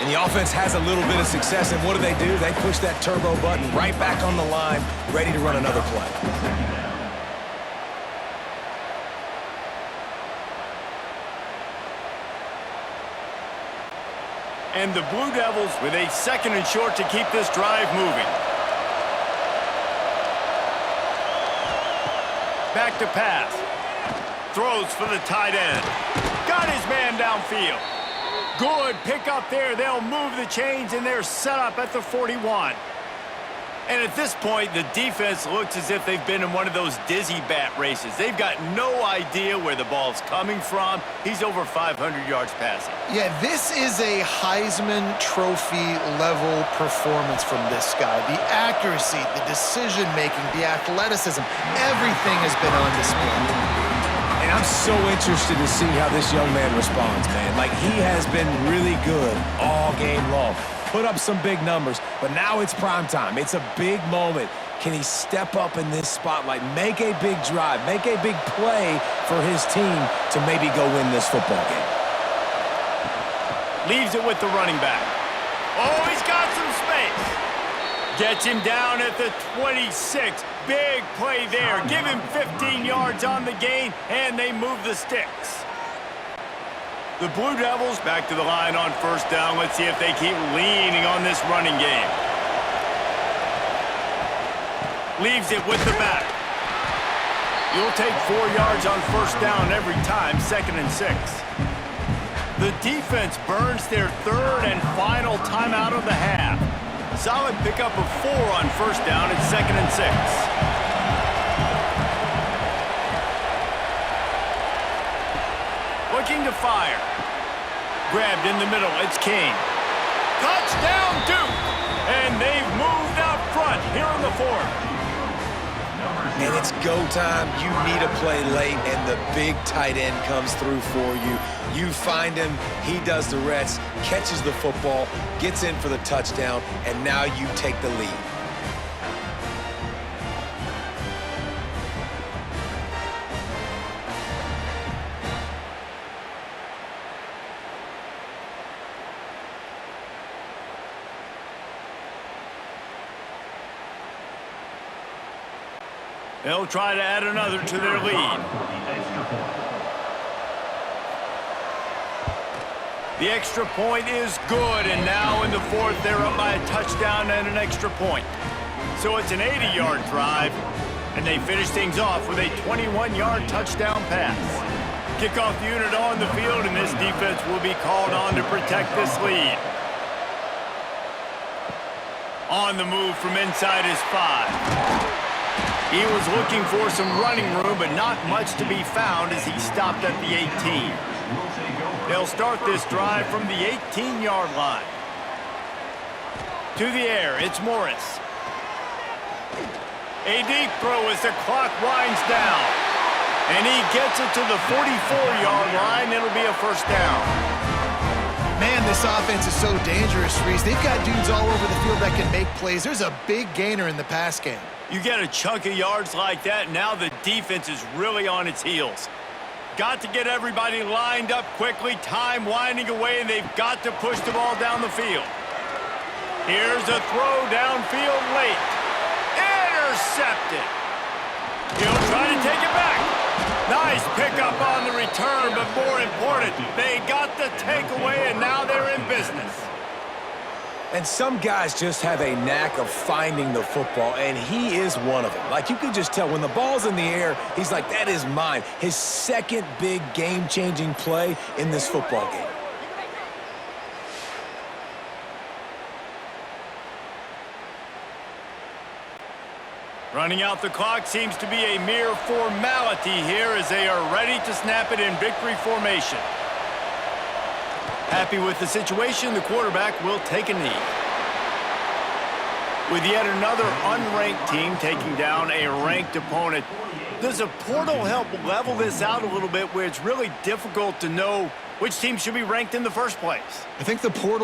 And the offense has a little bit of success, and what do? They push that turbo button right back on the line, ready to run another play. And the Blue Devils with a 2nd and short to keep this drive moving. Back to pass. Throws for the tight end. Got his man downfield. Good pick up there. They'll move the chains, and they're set up at the 41. And at this point, the defense looks as if they've been in one of those dizzy bat races. They've got no idea where the ball's coming from. He's over 500 yards passing. Yeah, this is a Heisman Trophy level performance from this guy. The accuracy, the decision-making, the athleticism, everything has been on display. And I'm so interested to see how this young man responds, man. Like, he has been really good all game long. Put up some big numbers, but now it's prime time. It's a big moment. Can he step up in this spotlight, make a big drive, make a big play for his team to maybe go win this football game? Leaves it with the running back. Oh, he's got some space. Gets him down at the 26. Big play there. Give him 15 yards on the gain, and they move the sticks. The Blue Devils back to the line on 1st down. Let's see if they keep leaning on this running game. Leaves it with the back. You'll take 4 yards on 1st down every time, 2nd and 6. The defense burns their 3rd and final timeout of the half. Solid pickup of 4 on 1st down and 2nd and 6. Looking to fire. Grabbed in the middle. It's King. Touchdown, Duke! And they've moved out front here in the fourth. And it's go time. You need a play late, and the big tight end comes through for you. You find him, he does the rest, catches the football, gets in for the touchdown, and now you take the lead. They'll try to add another to their lead. The extra point is good, and now in the fourth, they're up by a touchdown and an extra point. So it's an 80-yard drive, and they finish things off with a 21-yard touchdown pass. Kickoff unit on the field, and this defense will be called on to protect this lead. On the move from inside his 5. He was looking for some running room, but not much to be found as he stopped at the 18. They'll start this drive from the 18-yard line. To the air, it's Morris. A deep throw as the clock winds down. And he gets it to the 44-yard line. It'll be a first down. Man, this offense is so dangerous, Reese. They've got dudes all over the field that can make plays. There's a big gainer in the pass game. You get a chunk of yards like that, now the defense is really on its heels. Got to get everybody lined up quickly, time winding away, and they've got to push the ball down the field. Here's a throw downfield late. Intercepted. He'll try to take it back. Nice pickup on the return, but more important, they got the takeaway, and now they're in business. And some guys just have a knack of finding the football, and he is one of them. Like, you can just tell when the ball's in the air, he's like, that is mine. His second big game-changing play in this football game. Running out the clock seems to be a mere formality here as they are ready to snap it in victory formation. Happy with the situation, the quarterback will take a knee. With yet another unranked team taking down a ranked opponent, does a portal help level this out a little bit where it's really difficult to know which team should be ranked in the first place? I think the portal